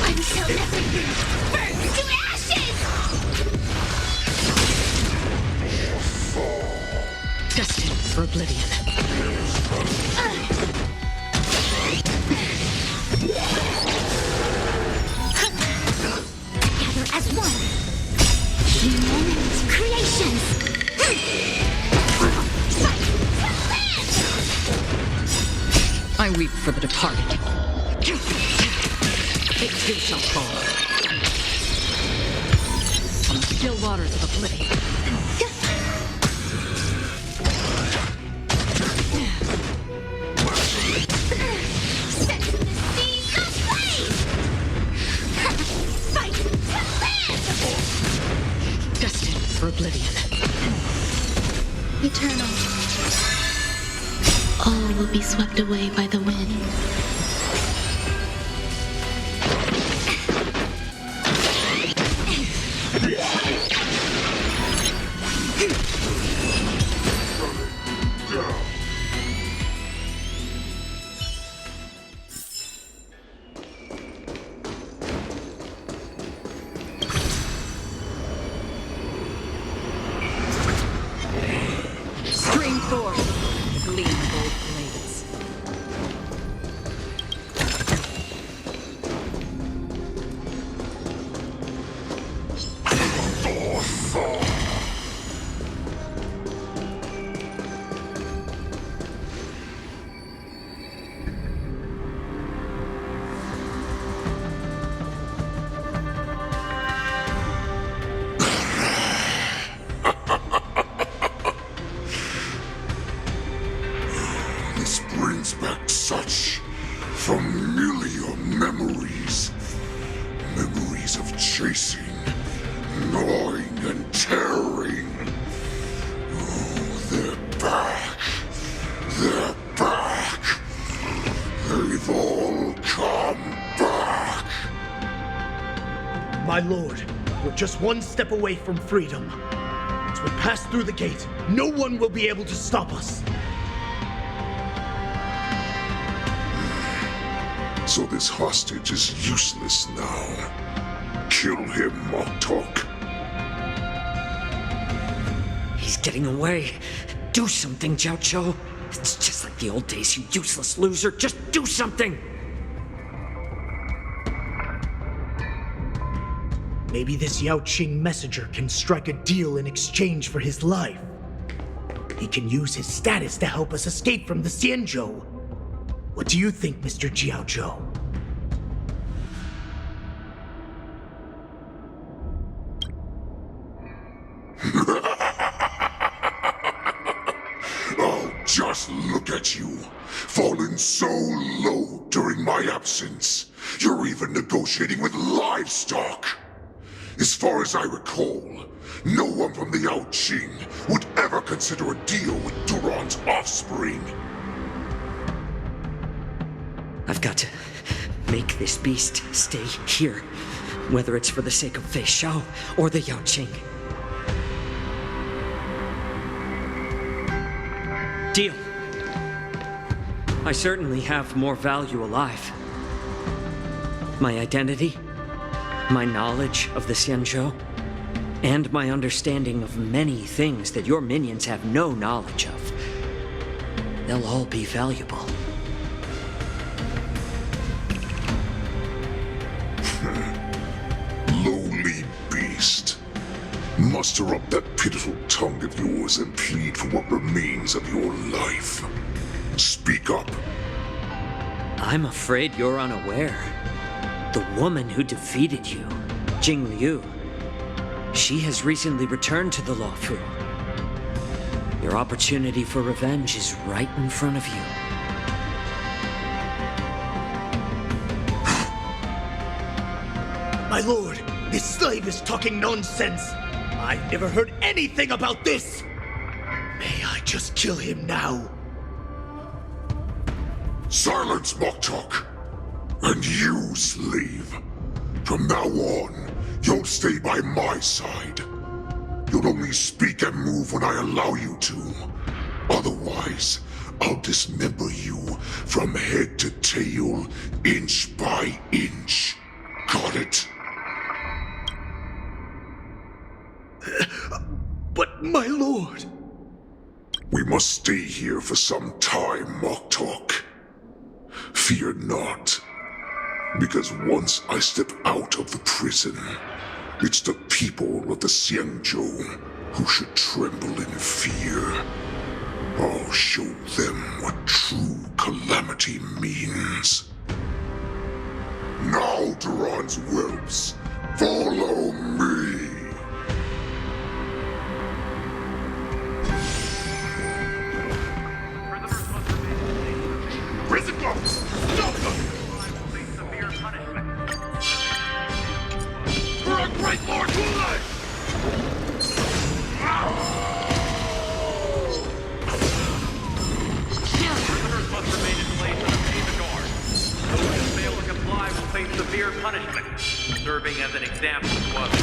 S14: Until everything burns to ashes!
S10: Destined for oblivion.
S14: Together as one. Humans, creations.
S10: I weep for the departed. It too shall fall. On the still waters of oblivion. Destined for oblivion.
S7: Eternal. All will be swept away by the wind.
S10: Stream 4. Gleam bold blades.
S11: This brings back such familiar memories. Memories of chasing, gnawing, and tearing. Oh, they're back. They're back. They've all come back.
S8: My lord, we're just one step away from freedom. As we pass through the gate, no one will be able to stop us.
S11: So this hostage is useless now. Kill him, Montauk.
S4: He's getting away. Do something, Jiao Cho. It's just like the old days, you useless loser. Just do something!
S8: Maybe this Yao Qing messenger can strike a deal in exchange for his life. He can use his status to help us escape from the Xianzhou. What do you think, Mr. Jiao Zhou?
S11: Oh, just look at you. Fallen so low during my absence. You're even negotiating with livestock. As far as I recall, no one from the Yao Qing would ever consider a deal with Duran's offspring.
S4: I've got to make this beast stay here, whether it's for the sake of Fei Shao or the Yao Qing. Deal. I certainly have more value alive. My identity, my knowledge of the Xianzhou, and my understanding of many things that your minions have no knowledge of. They'll all be valuable.
S11: Lowly beast. Muster up that pitiful tongue of yours and plead for what remains of your life. Speak up.
S4: I'm afraid you're unaware. The woman who defeated you, Jing Liu, She has recently returned to the Lawfu. Your opportunity for revenge is right in front of you.
S8: My lord, this slave is talking nonsense. I've never heard anything about this. May I just kill him now?
S11: Silence, Moktok! And you, slave. From now on, you'll stay by my side. You'll only speak and move when I allow you to. Otherwise, I'll dismember you from head to tail, inch by inch. Got it?
S8: But my lord...
S11: We must stay here for some time, Moktok. Fear not. Because once I step out of the prison, it's the people of the Xianzhou who should tremble in fear. I'll show them what true calamity means. Now, Duran's whelps, follow me! Prison guards, stop them!
S13: Severe punishment.
S11: For our great Lord Gulay!
S13: Prisoners must remain in place and obey the guard. Those who fail to comply will face severe punishment, serving as an example to others.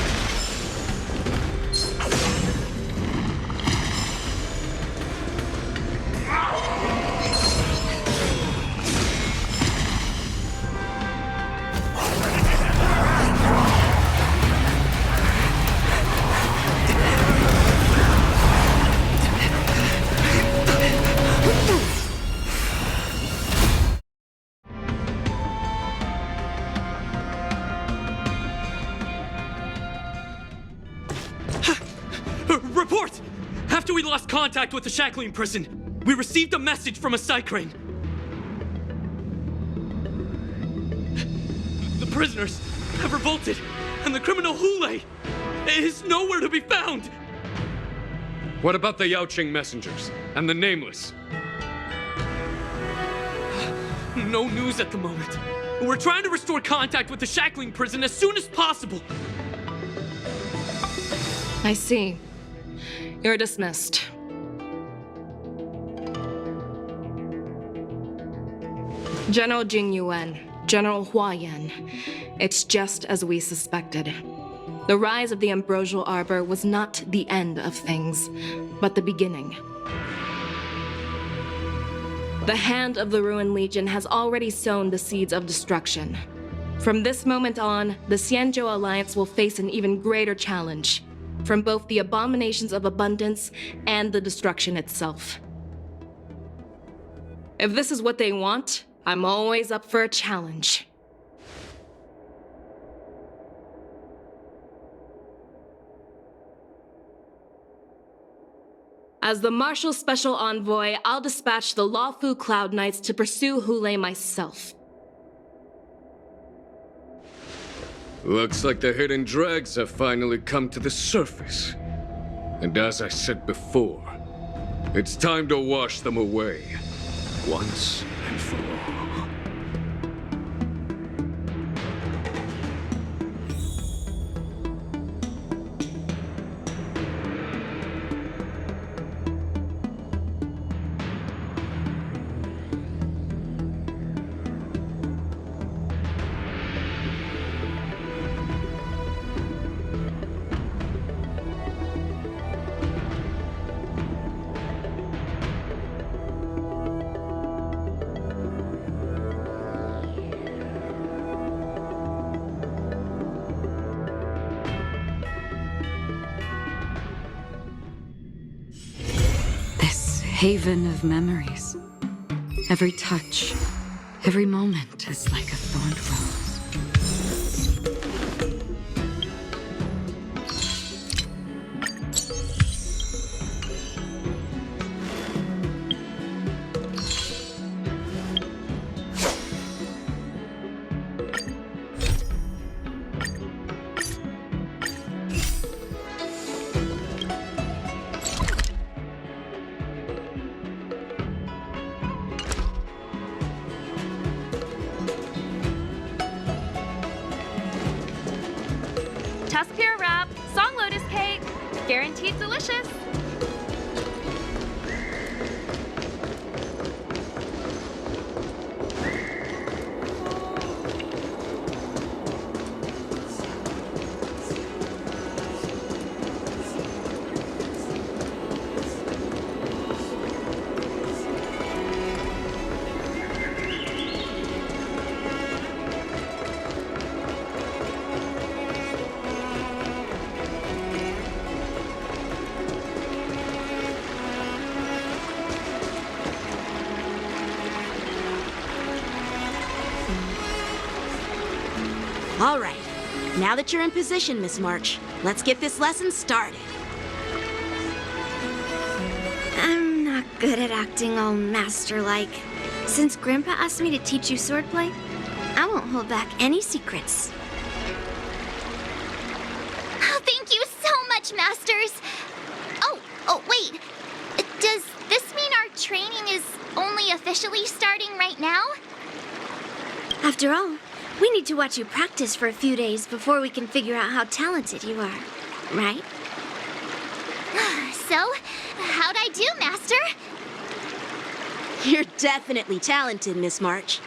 S2: Report! After we lost contact with the Shackling prison, we received a message from a Psycrane. The prisoners have revolted, and the criminal Hule is nowhere to be found!
S1: What about the Yaoqing messengers and the Nameless?
S2: No news at the moment. We're trying to restore contact with the Shackling prison as soon as possible.
S15: I see. You're dismissed. General Jing Yuan, General Hua Yan. It's just as we suspected. The rise of the Ambrosial Arbor was not the end of things, but the beginning. The hand of the Ruined Legion has already sown the seeds of destruction. From this moment on, the Xianzhou Alliance will face an even greater challenge, from both the abominations of abundance and the destruction itself. If this is what they want, I'm always up for a challenge. As the Marshal Special Envoy, I'll dispatch the Lawfu Cloud Knights to pursue Hule myself.
S1: Looks like the hidden dregs have finally come to the surface. And as I said before, it's time to wash them away, once and for all.
S10: Haven of memories. Every touch, every moment is like a thorned rose.
S16: Suspira wrap, song lotus cake, guaranteed delicious.
S17: All right. Now that you're in position, Miss March, let's get this lesson started.
S14: I'm not good at acting all master-like. Since Grandpa asked me to teach you swordplay, I won't hold back any secrets.
S18: Oh, thank you so much, Masters! Oh, wait. Does this mean our training is only officially starting right now?
S14: After all, we need to watch you practice for a few days before we can figure out how talented you are, right?
S18: So, how'd I do, Master?
S17: You're definitely talented, Miss March.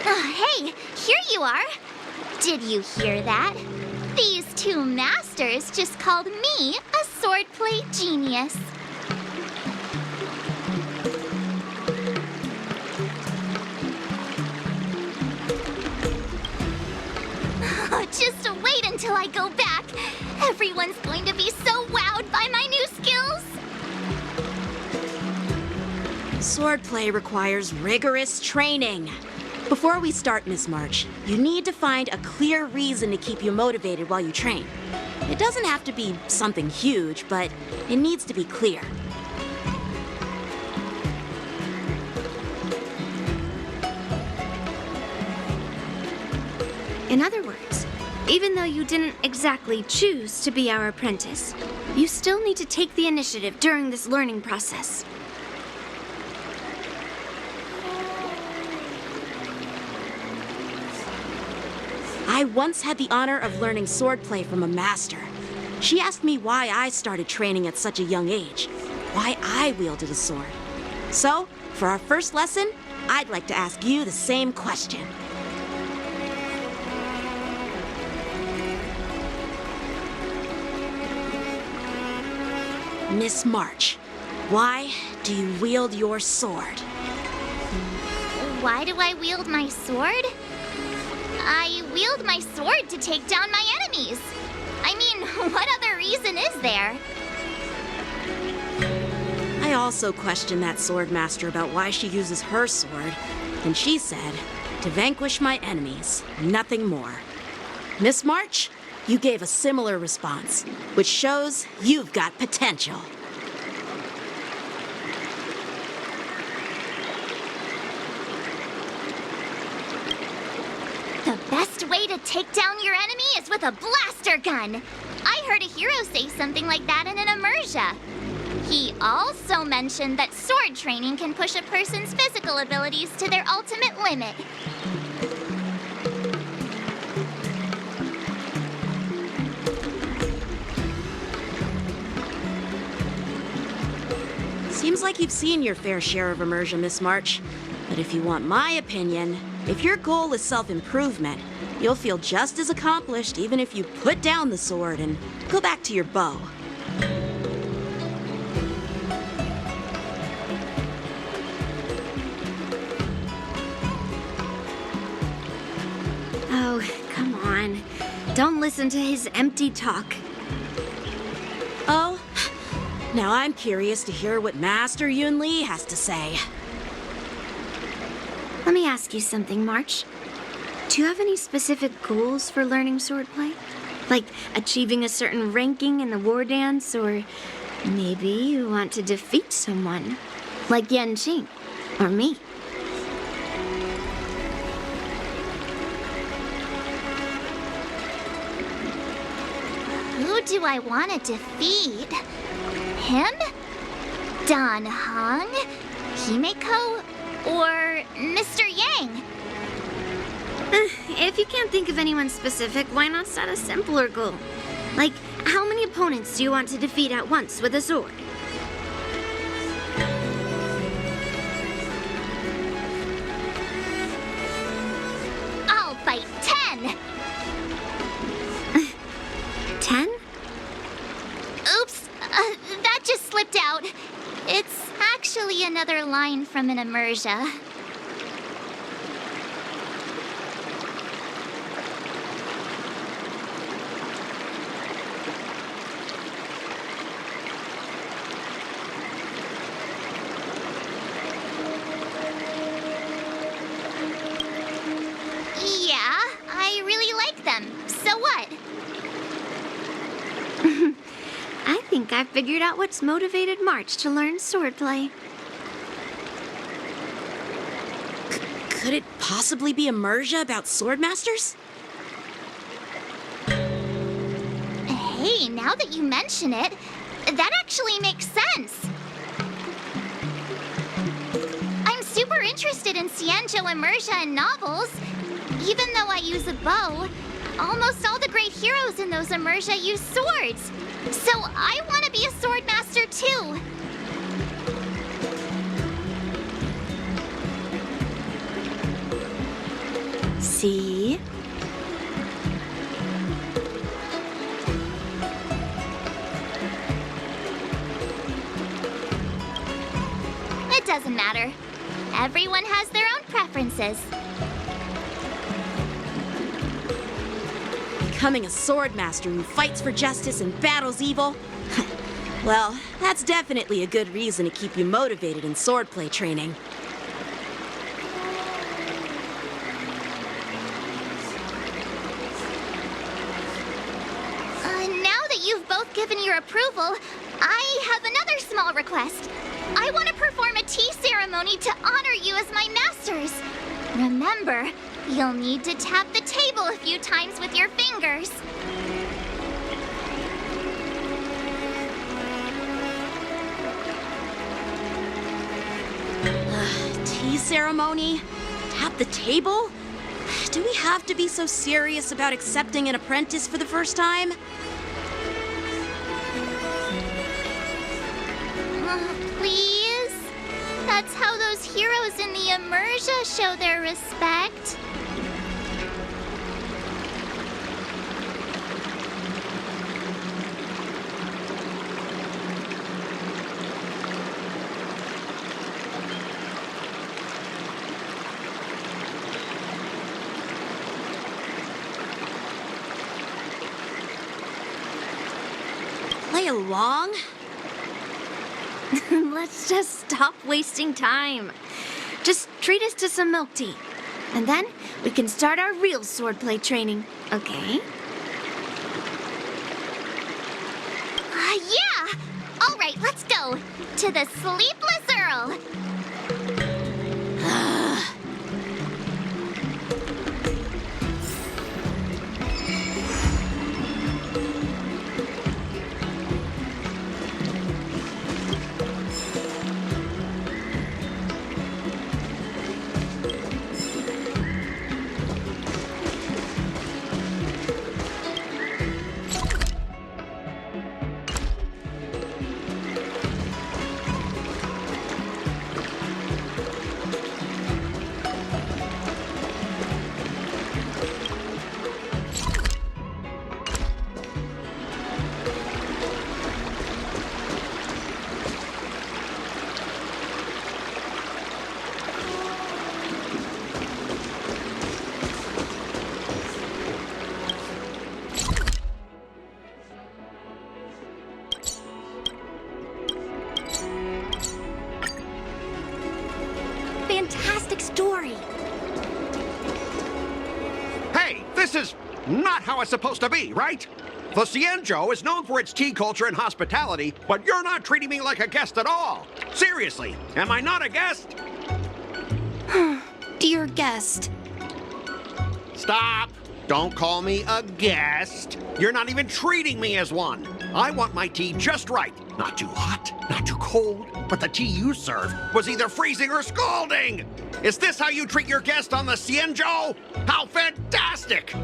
S18: Hey, here you are. Did you hear that? These two masters just called me a swordplay genius. Just wait until I go back. Everyone's going to be so wowed by my new skills.
S17: Swordplay requires rigorous training. Before we start, Miss March, you need to find a clear reason to keep you motivated while you train. It doesn't have to be something huge, but it needs to be clear.
S14: In other words, even though you didn't exactly choose to be our apprentice, you still need to take the initiative during this learning process.
S17: I once had the honor of learning swordplay from a master. She asked me why I started training at such a young age, why I wielded a sword. So, for our first lesson, I'd like to ask you the same question. Miss March, why do you wield your sword?
S18: Why do I wield my sword? I wield my sword to take down my enemies. I mean, what other reason is there?
S17: I also questioned that sword master about why she uses her sword, and she said, to vanquish my enemies, nothing more. Miss March, you gave a similar response, which shows you've got potential.
S18: The best way to take down your enemy is with a blaster gun. I heard a hero say something like that in an immersia. He also mentioned that sword training can push a person's physical abilities to their ultimate limit.
S17: Seems like you've seen your fair share of immersion, Miss March. But if you want my opinion, if your goal is self-improvement, you'll feel just as accomplished even if you put down the sword and go back to your bow.
S14: Oh, come on. Don't listen to his empty talk.
S17: Oh, now I'm curious to hear what Master Yun Li has to say.
S14: Let me ask you something, March. Do you have any specific goals for learning swordplay? Like achieving a certain ranking in the war dance, or maybe you want to defeat someone, like Yan Qing, or me?
S18: Who do I want to defeat? Him? Dan Heng? Himeko? Or Mr. Yang?
S14: If you can't think of anyone specific, why not set a simpler goal? Like, how many opponents do you want to defeat at once with a sword?
S18: I'll fight 10!
S14: 10?
S18: Oops, that just slipped out. It's actually another line from an immersia. Yeah, I really like them. So what?
S14: I think I figured out what's motivated March to learn swordplay.
S17: Could it possibly be immersia about swordmasters?
S18: Hey, now that you mention it, that actually makes sense. I'm super interested in Xianzhou immersia and novels. Even though I use a bow, almost all the great heroes in those immersia use swords. So I want to be a swordmaster too.
S14: See?
S18: It doesn't matter. Everyone has their own preferences.
S17: Becoming a swordmaster who fights for justice and battles evil? Well, that's definitely a good reason to keep you motivated in swordplay training.
S18: Now that you've both given your approval, I have another small request. I want to perform a tea ceremony to honor you as my masters. Remember, you'll need to tap the table a few times with your fingers.
S17: Tea ceremony? Tap the table? Do we have to be so serious about accepting an apprentice for the first time?
S18: Please? That's how those heroes in the immersia show their respect.
S17: Play along?
S14: Let's just stop wasting time. Just treat us to some milk tea. And then we can start our real swordplay training, okay?
S18: Yeah! All right, let's go. To the Sleepless Earl.
S14: Fantastic story.
S19: Hey, this is not how it's supposed to be, right? The Xianzhou is known for its tea culture and hospitality, but you're not treating me like a guest at all. Seriously, am I not a guest?
S14: Dear guest.
S19: Stop! Don't call me a guest. You're not even treating me as one. I want my tea just right. Not too hot, not too cold, but the tea you served was either freezing or scalding. Is this how you treat your guest on the Xianzhou? How fantastic!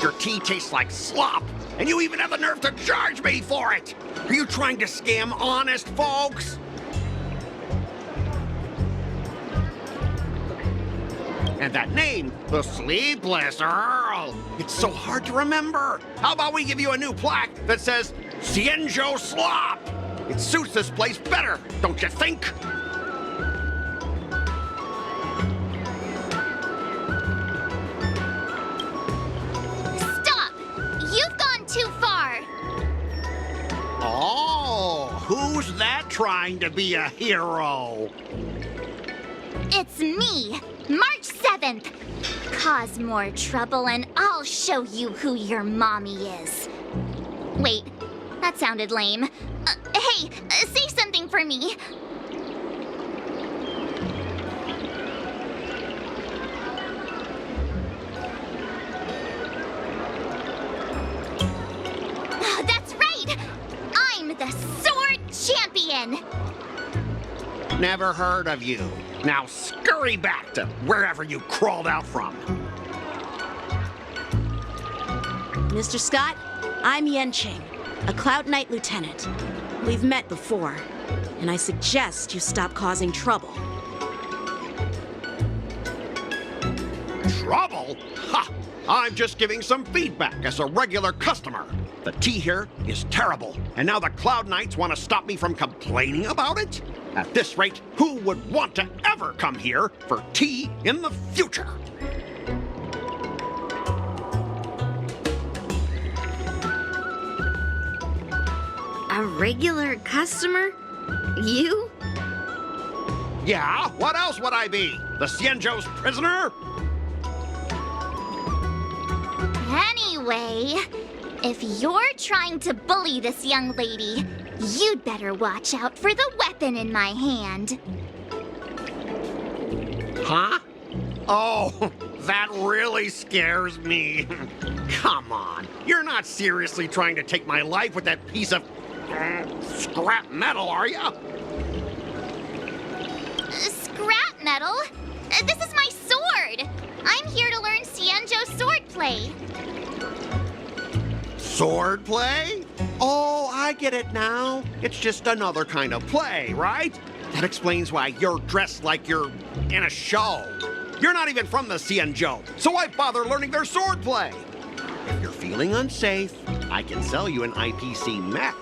S19: Your tea tastes like slop, and you even have the nerve to charge me for it! Are you trying to scam honest folks? And that name, the Sleepless Earl, it's so hard to remember. How about we give you a new plaque that says Xianzhou Slop? It suits this place better, don't you think?
S18: Stop! You've gone too far!
S19: Oh, who's that trying to be a hero?
S18: It's me, March 7th. Cause more trouble and I'll show you who your mommy is. Wait, that sounded lame. Hey, say something for me. That's right! I'm the Sword Champion!
S19: Never heard of you. Now scurry back to wherever you crawled out from.
S17: Mr. Scott, I'm Yenqing, a Cloud Knight lieutenant. We've met before, and I suggest you stop causing trouble.
S19: Trouble? Ha! I'm just giving some feedback as a regular customer. The tea here is terrible, and now the Cloud Knights want to stop me from complaining about it? At this rate, who would want to ever come here for tea in the future?
S14: A regular customer? You?
S19: Yeah, what else would I be? The Xianzhou's prisoner?
S18: Anyway, if you're trying to bully this young lady, you'd better watch out for the weapon in my hand.
S19: Huh? Oh, that really scares me. Come on, you're not seriously trying to take my life with that piece of scrap metal, are you?
S18: Scrap metal? This is my sword! I'm here to learn Xianzhou swordplay.
S19: Swordplay? Oh, I get it now. It's just another kind of play, right? That explains why you're dressed like you're in a show. You're not even from the Xianzhou, so why bother learning their swordplay? If you're feeling unsafe, I can sell you an IPC mech.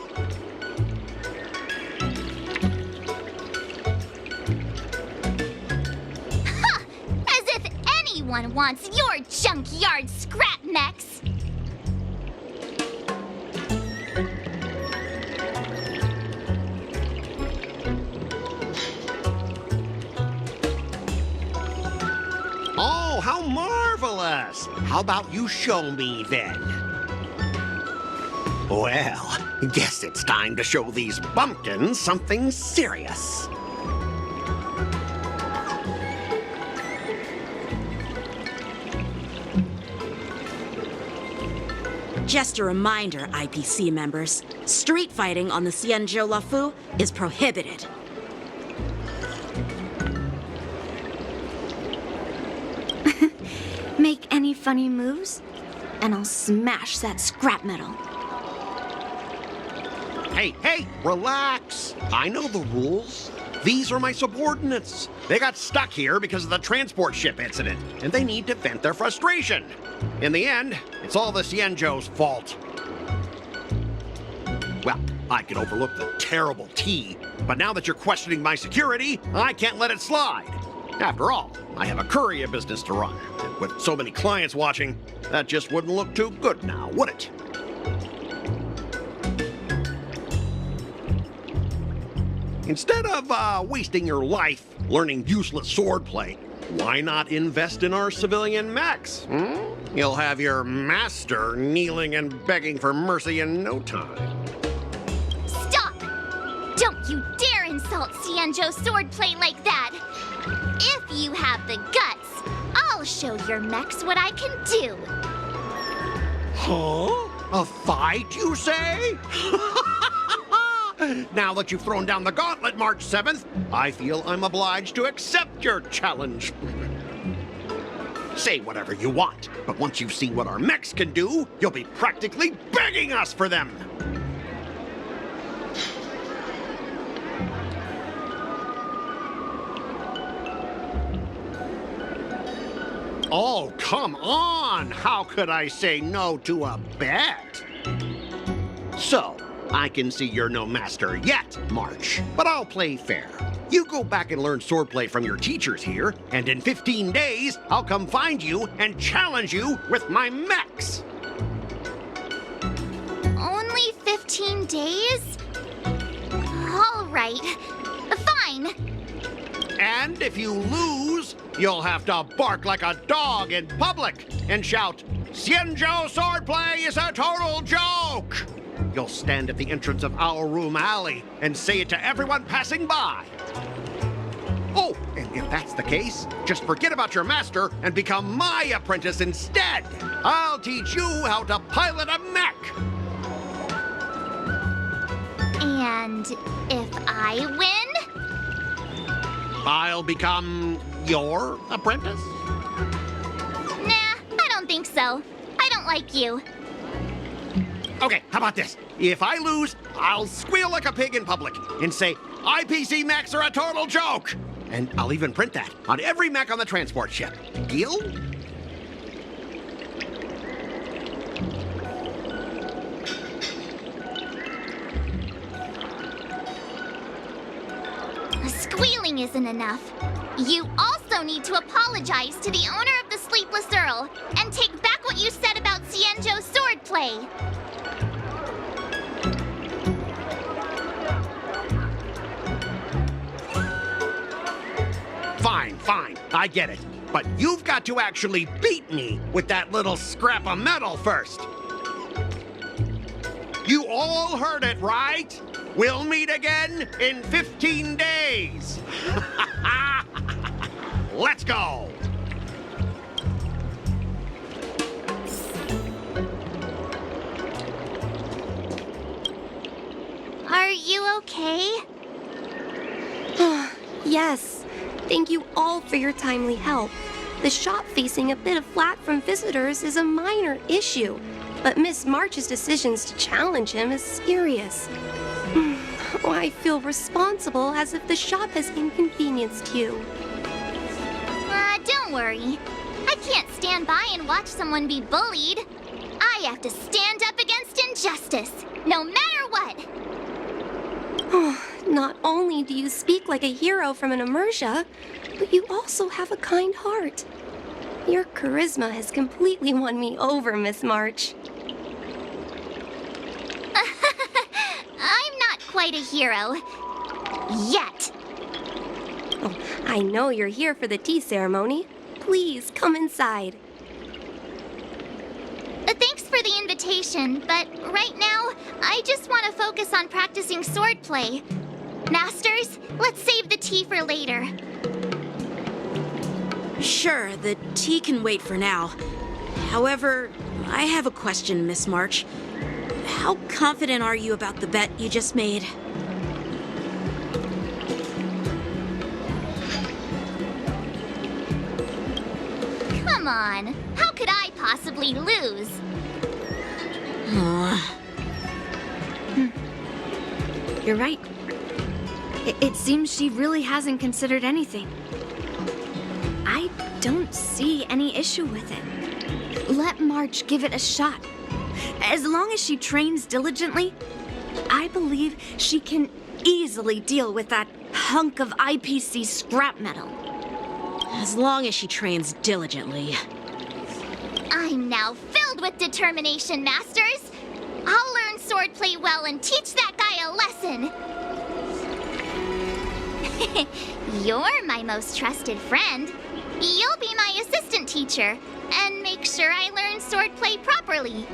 S18: Ha! As if anyone wants your junkyard scrap mechs!
S19: Oh, how marvelous! How about you show me then? Well, guess it's time to show these bumpkins something serious.
S17: Just a reminder, IPC members, street fighting on the Xianzhou Lafu is prohibited.
S14: Make any funny moves, and I'll smash that scrap metal.
S19: Hey, relax. I know the rules. These are my subordinates. They got stuck here because of the transport ship incident, and they need to vent their frustration. In the end, it's all the Xianzhou's fault. Well, I can overlook the terrible tea, but now that you're questioning my security, I can't let it slide. After all, I have a courier business to run. And with so many clients watching, that just wouldn't look too good now, would it? Instead of wasting your life learning useless swordplay, why not invest in our civilian mechs? You'll have your master kneeling and begging for mercy in no time.
S18: Stop! Don't you dare insult Xianzhou swordplay like that! If you have the guts, I'll show your mechs what I can do.
S19: Huh? A fight, you say? Now that you've thrown down the gauntlet, March 7th, I feel I'm obliged to accept your challenge. Say whatever you want, but once you've seen what our mechs can do, you'll be practically begging us for them. Oh, come on! How could I say no to a bet? So, I can see you're no master yet, March, but I'll play fair. You go back and learn swordplay from your teachers here, and in 15 days, I'll come find you and challenge you with my mechs.
S18: Only 15 days? All right. Fine.
S19: And if you lose, you'll have to bark like a dog in public and shout, "Xianzhou swordplay is a total joke!" You'll stand at the entrance of our room alley and say it to everyone passing by. Oh, and if that's the case, just forget about your master and become my apprentice instead. I'll teach you how to pilot a mech.
S18: And if I win?
S19: I'll become your apprentice?
S18: Nah, I don't think so. I don't like you.
S19: Okay, how about this? If I lose, I'll squeal like a pig in public and say, IPC mechs are a total joke! And I'll even print that on every mech on the transport ship. Deal?
S18: Squealing isn't enough. You also need to apologize to the owner of the Sleepless Earl and take back what you said about Xianzhou's swordplay.
S19: Fine, I get it. But you've got to actually beat me with that little scrap of metal first. You all heard it, right? We'll meet again in 15 days. Let's go.
S18: Are you okay?
S20: Yes. Thank you all for your timely help. The shop facing a bit of flack from visitors is a minor issue, but Miss March's decisions to challenge him is serious. Oh, I feel responsible as if the shop has inconvenienced you.
S18: Don't worry. I can't stand by and watch someone be bullied. I have to stand up against injustice, no matter what.
S20: Not only do you speak like a hero from an immersia, but you also have a kind heart. Your charisma has completely won me over, Miss March.
S18: I'm not quite a hero. Yet.
S20: Oh, I know you're here for the tea ceremony. Please, come inside.
S18: Thanks for the invitation, but right now, I just want to focus on practicing swordplay. Masters, let's save the tea for later.
S17: Sure, the tea can wait for now. However, I have a question, Miss March. How confident are you about the bet you just made?
S18: Come on, how could I possibly lose?
S14: You're right. It seems she really hasn't considered anything. I don't see any issue with it. Let March give it a shot. As long as she trains diligently, I believe she can easily deal with that hunk of IPC scrap metal.
S17: As long as she trains diligently.
S18: I'm now filled with determination, Masters. I'll learn swordplay well and teach that guy a lesson. You're my most trusted friend. You'll be my assistant teacher and make sure I learn swordplay properly.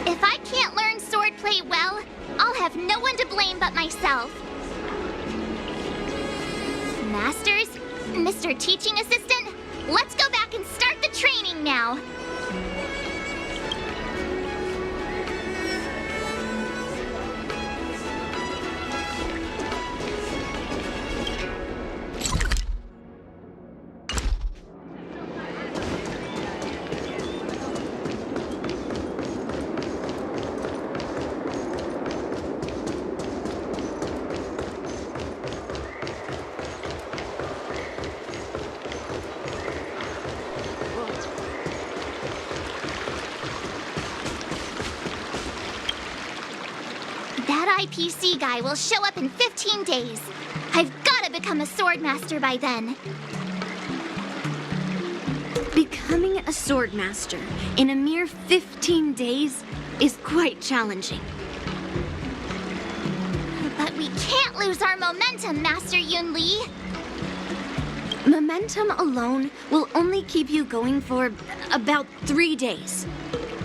S18: If I can't learn swordplay well, I'll have no one to blame but myself. Masters, Mr. Teaching Assistant, let's go back can start the training now. That IPC guy will show up in 15 days. I've gotta become a swordmaster by then.
S14: Becoming a swordmaster in a mere 15 days is quite challenging.
S18: But we can't lose our momentum, Master Yun Li.
S14: Momentum alone will only keep you going for about 3 days.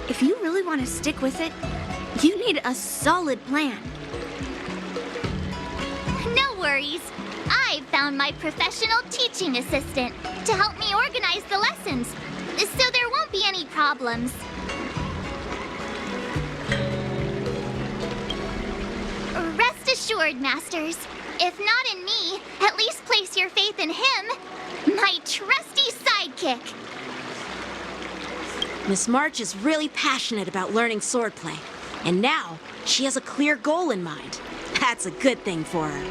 S14: If you really want to stick with it, you need a solid plan.
S18: No worries. I've found my professional teaching assistant to help me organize the lessons, so there won't be any problems. Rest assured, Masters. If not in me, at least place your faith in him, my trusty sidekick.
S17: Miss March is really passionate about learning swordplay, and now she has a clear goal in mind. That's a good thing for her.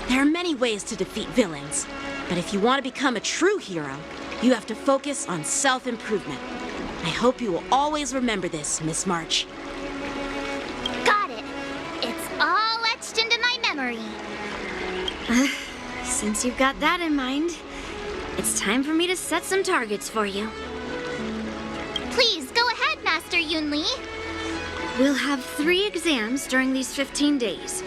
S17: There are many ways to defeat villains, but if you want to become a true hero, you have to focus on self-improvement. I hope you will always remember this, Miss March.
S18: Got it. It's all etched into my memory.
S14: Since you've got that in mind, it's time for me to set some targets for you.
S18: Please, go ahead, Master Yun Li.
S14: We'll have 3 exams during these 15 days.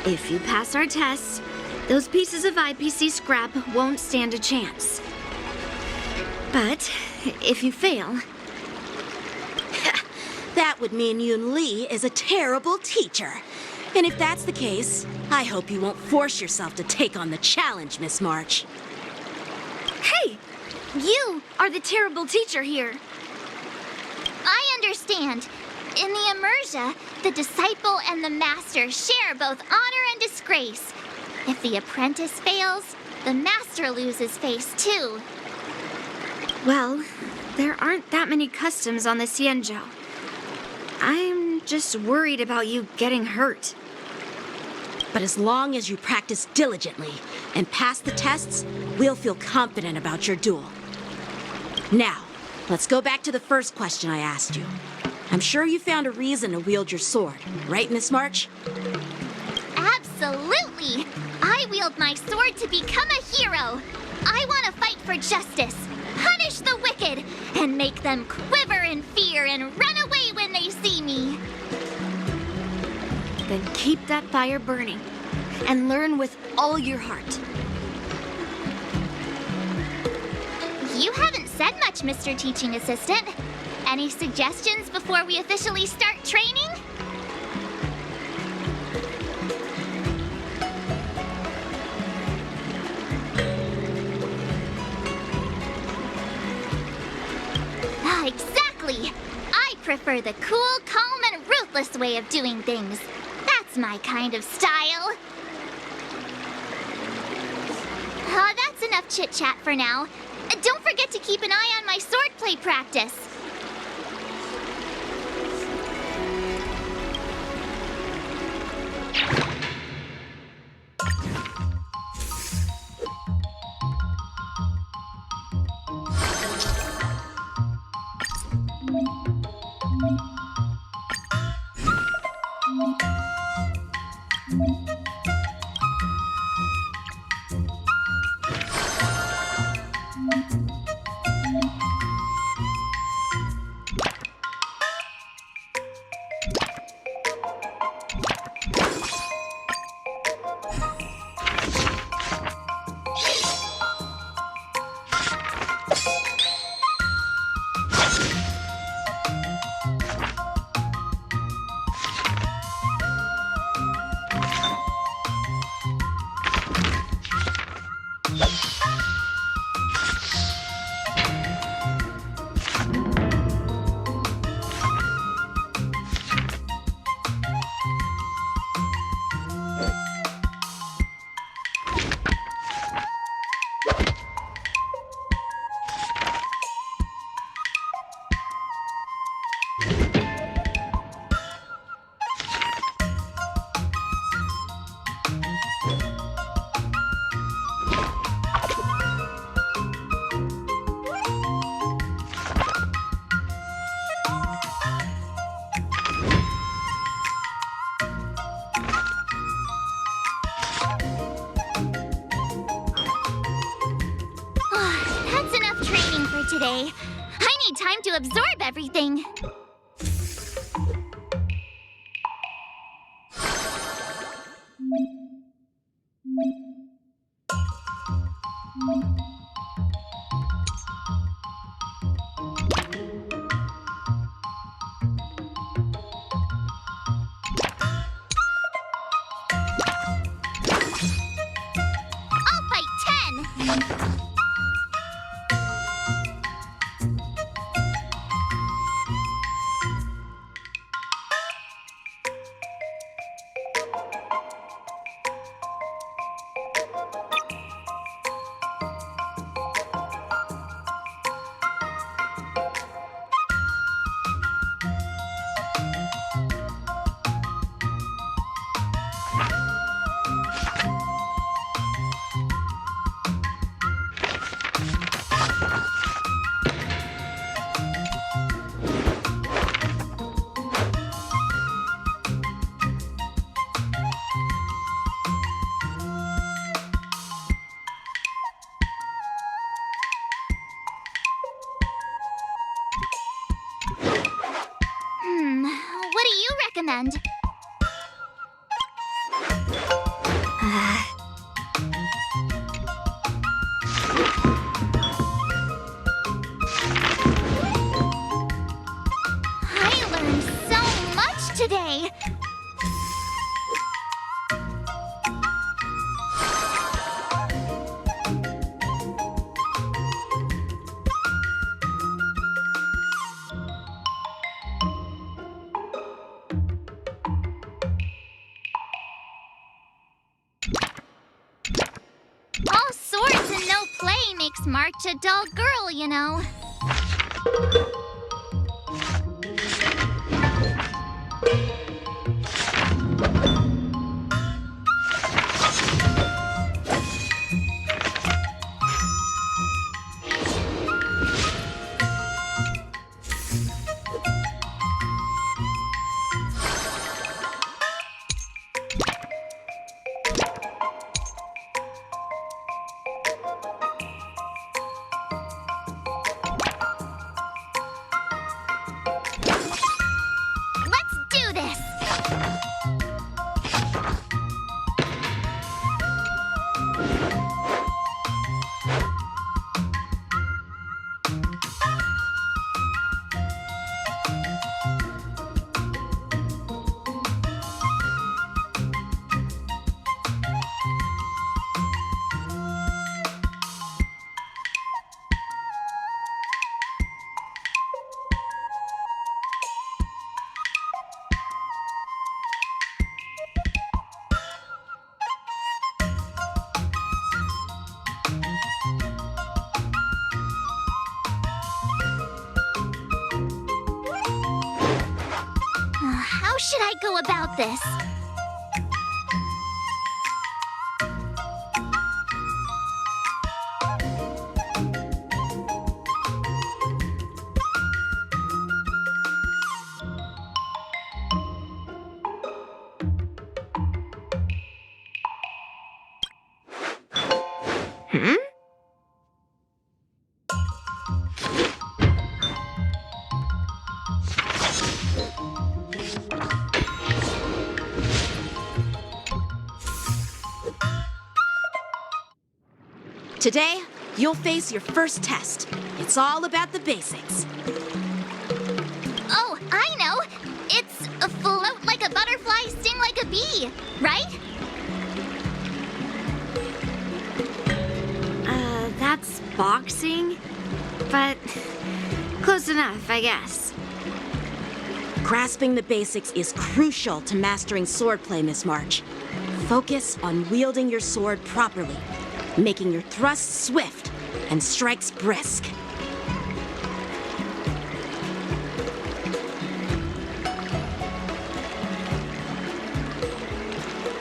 S14: If you pass our tests, those pieces of IPC scrap won't stand a chance. But if you fail...
S17: That would mean Yun Li is a terrible teacher. And if that's the case, I hope you won't force yourself to take on the challenge, Miss March.
S14: Hey! You are the terrible teacher here.
S18: I understand. In the Immersia, the disciple and the master share both honor and disgrace. If the apprentice fails, the master loses face too.
S14: Well, there aren't that many customs on the Xianzhou. I'm just worried about you getting hurt.
S17: But as long as you practice diligently and pass the tests, we'll feel confident about your duel. Now, let's go back to the first question I asked you. I'm sure you found a reason to wield your sword, right, Miss March?
S18: Absolutely! I wield my sword to become a hero. I want to fight for justice, punish the wicked, and make them quiver in fear and run away when they see me.
S14: Then keep that fire burning and learn with all your heart.
S18: You haven't said much, Mr. Teaching Assistant. Any suggestions before we officially start training? Exactly! I prefer the cool, calm, and ruthless way of doing things. That's my kind of style. That's enough chit-chat for now. Don't forget to keep an eye on my swordplay practice. enough training for today. I need time to absorb everything. I'll fight 10. What do you recommend? I learned so much today. All swords and no play makes March a dull girl, you know. Let's do this! How should I go about this?
S17: Today, you'll face your first test. It's all about the basics.
S18: Oh, I know! It's a float like a butterfly, sting like a bee, right?
S14: That's boxing? But close enough, I guess.
S17: Grasping the basics is crucial to mastering swordplay, Miss March. Focus on wielding your sword properly, making your thrusts swift and strikes brisk.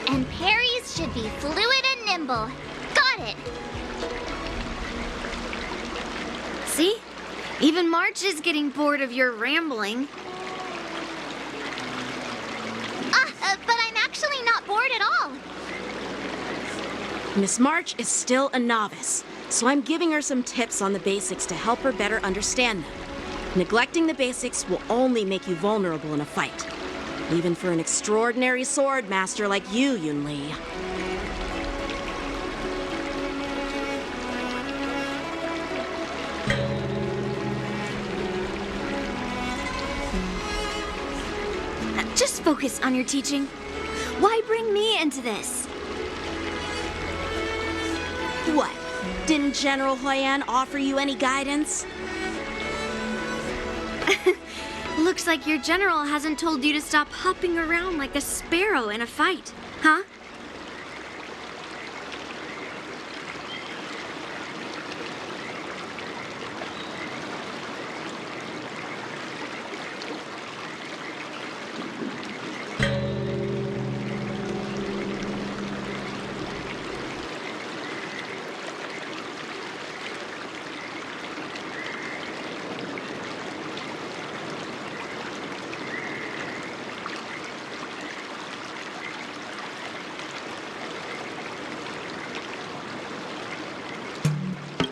S18: And parries should be fluid and nimble. Got it!
S14: See? Even March is getting bored of your rambling.
S18: But I'm not bored at all.
S17: Miss March is still a novice, so I'm giving her some tips on the basics to help her better understand them. Neglecting the basics will only make you vulnerable in a fight, even for an extraordinary sword master like you, Yun-Li.
S14: Just focus on your teaching. Why bring me into this?
S17: What? Didn't General Huyan offer you any guidance?
S14: Looks like your general hasn't told you to stop hopping around like a sparrow in a fight, huh?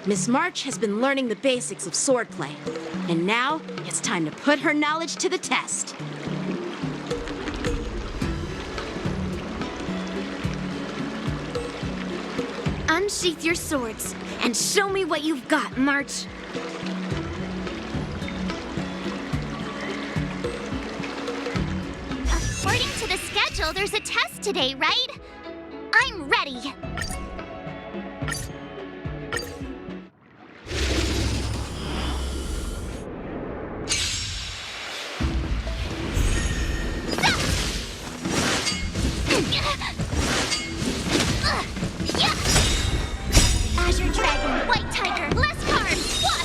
S17: Miss March has been learning the basics of swordplay, and now it's time to put her knowledge to the test.
S14: Unsheath your swords and show me what you've got, March.
S18: According to the schedule, there's a test today, right? I'm ready. Azure Dragon, White Tiger, less cards, watch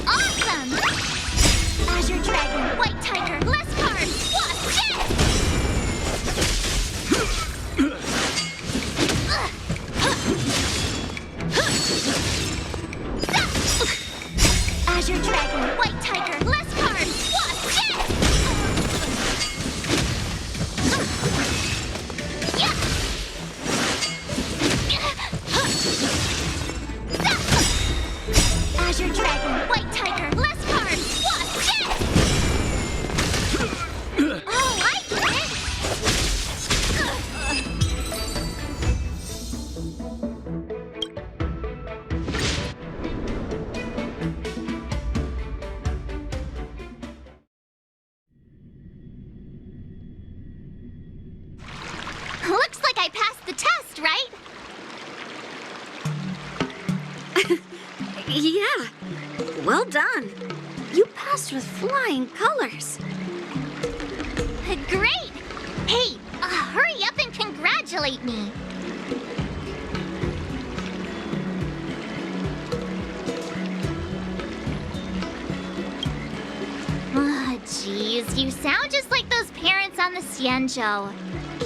S18: Awesome! Azure Dragon, White Tiger, less cards, watch Azure Dragon, White Tiger, less cards, watch Azure Dragon, White Tiger, less cards, watch Oh, I get it! Looks like I passed the test, right?
S14: Yeah, well done. You passed with flying colors.
S18: Great! Hey, hurry up and congratulate me. Oh, geez, you sound just like those parents on the Xianzhou.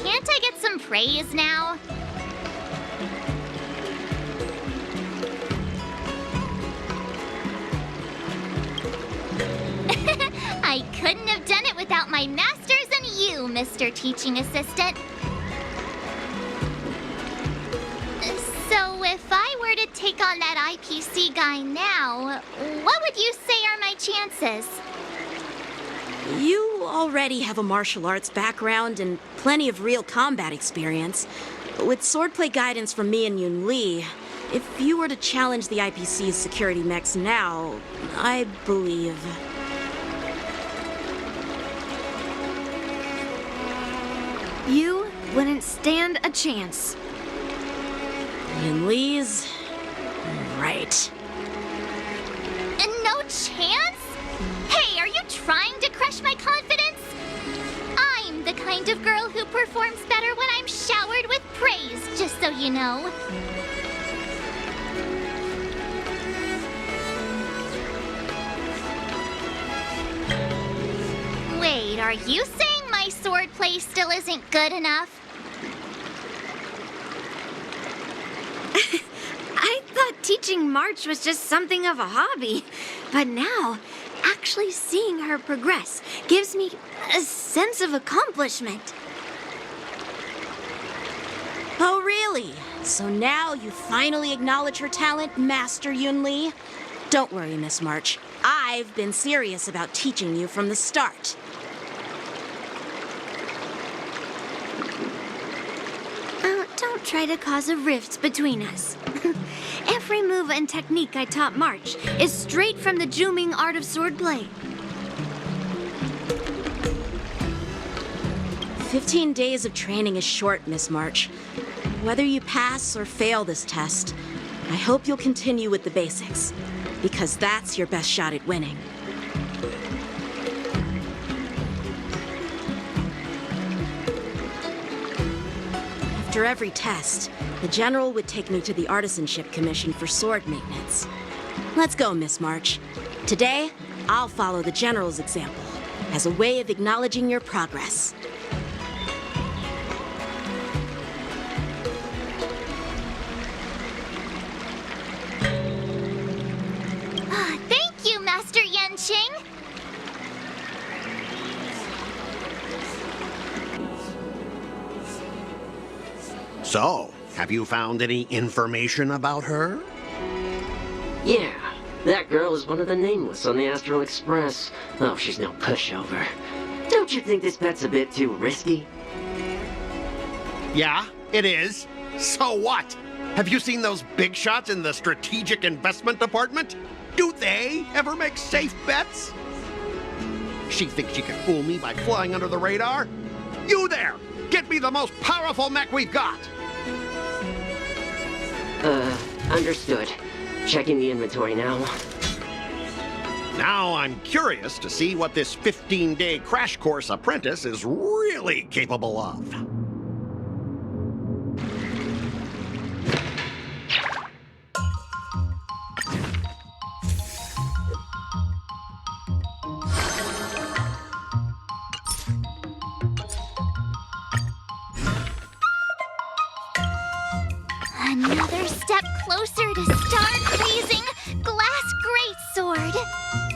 S18: Can't I get some praise now? I couldn't have done it without my masters and you, Mr. Teaching Assistant. So if I were to take on that IPC guy now, what would you say are my chances?
S17: You already have a martial arts background and plenty of real combat experience. With swordplay guidance from me and Yun-Li, if you were to challenge the IPC's security mechs now, I believe...
S14: You wouldn't stand a chance.
S17: Yun-Li's... right.
S18: No chance? Hey, are you trying to crush my confidence? I'm the kind of girl who performs better when I'm showered with praise, just so you know. Wait, are you saying my swordplay still isn't good enough?
S14: I thought teaching March was just something of a hobby, but now Actually seeing her progress gives me a sense of accomplishment.
S17: Oh, really? So now you finally acknowledge her talent, Master Yunli? Don't worry, Miss March. I've been serious about teaching you from the start.
S14: Don't try to cause a rift between us. Every move and technique I taught March is straight from the Juming art of swordplay.
S17: 15 days of training is short, Miss March. Whether you pass or fail this test, I hope you'll continue with the basics, because that's your best shot at winning. After every test, the General would take me to the Artisanship Commission for sword maintenance. Let's go, Miss March. Today, I'll follow the General's example as a way of acknowledging your progress.
S18: Thank you, Master Yanqing.
S19: So, have you found any information about her?
S21: Yeah, that girl is one of the nameless on the Astral Express. Oh, she's no pushover. Don't you think this bet's a bit too risky?
S19: Yeah, it is. So what? Have you seen those big shots in the Strategic Investment Department? Do they ever make safe bets? She thinks she can fool me by flying under the radar? You there! Get me the most powerful mech we've got!
S21: Understood. Checking the inventory now.
S19: Now I'm curious to see what this 15-day crash course apprentice is really capable of.
S18: Another step closer to star-blazing glass greatsword.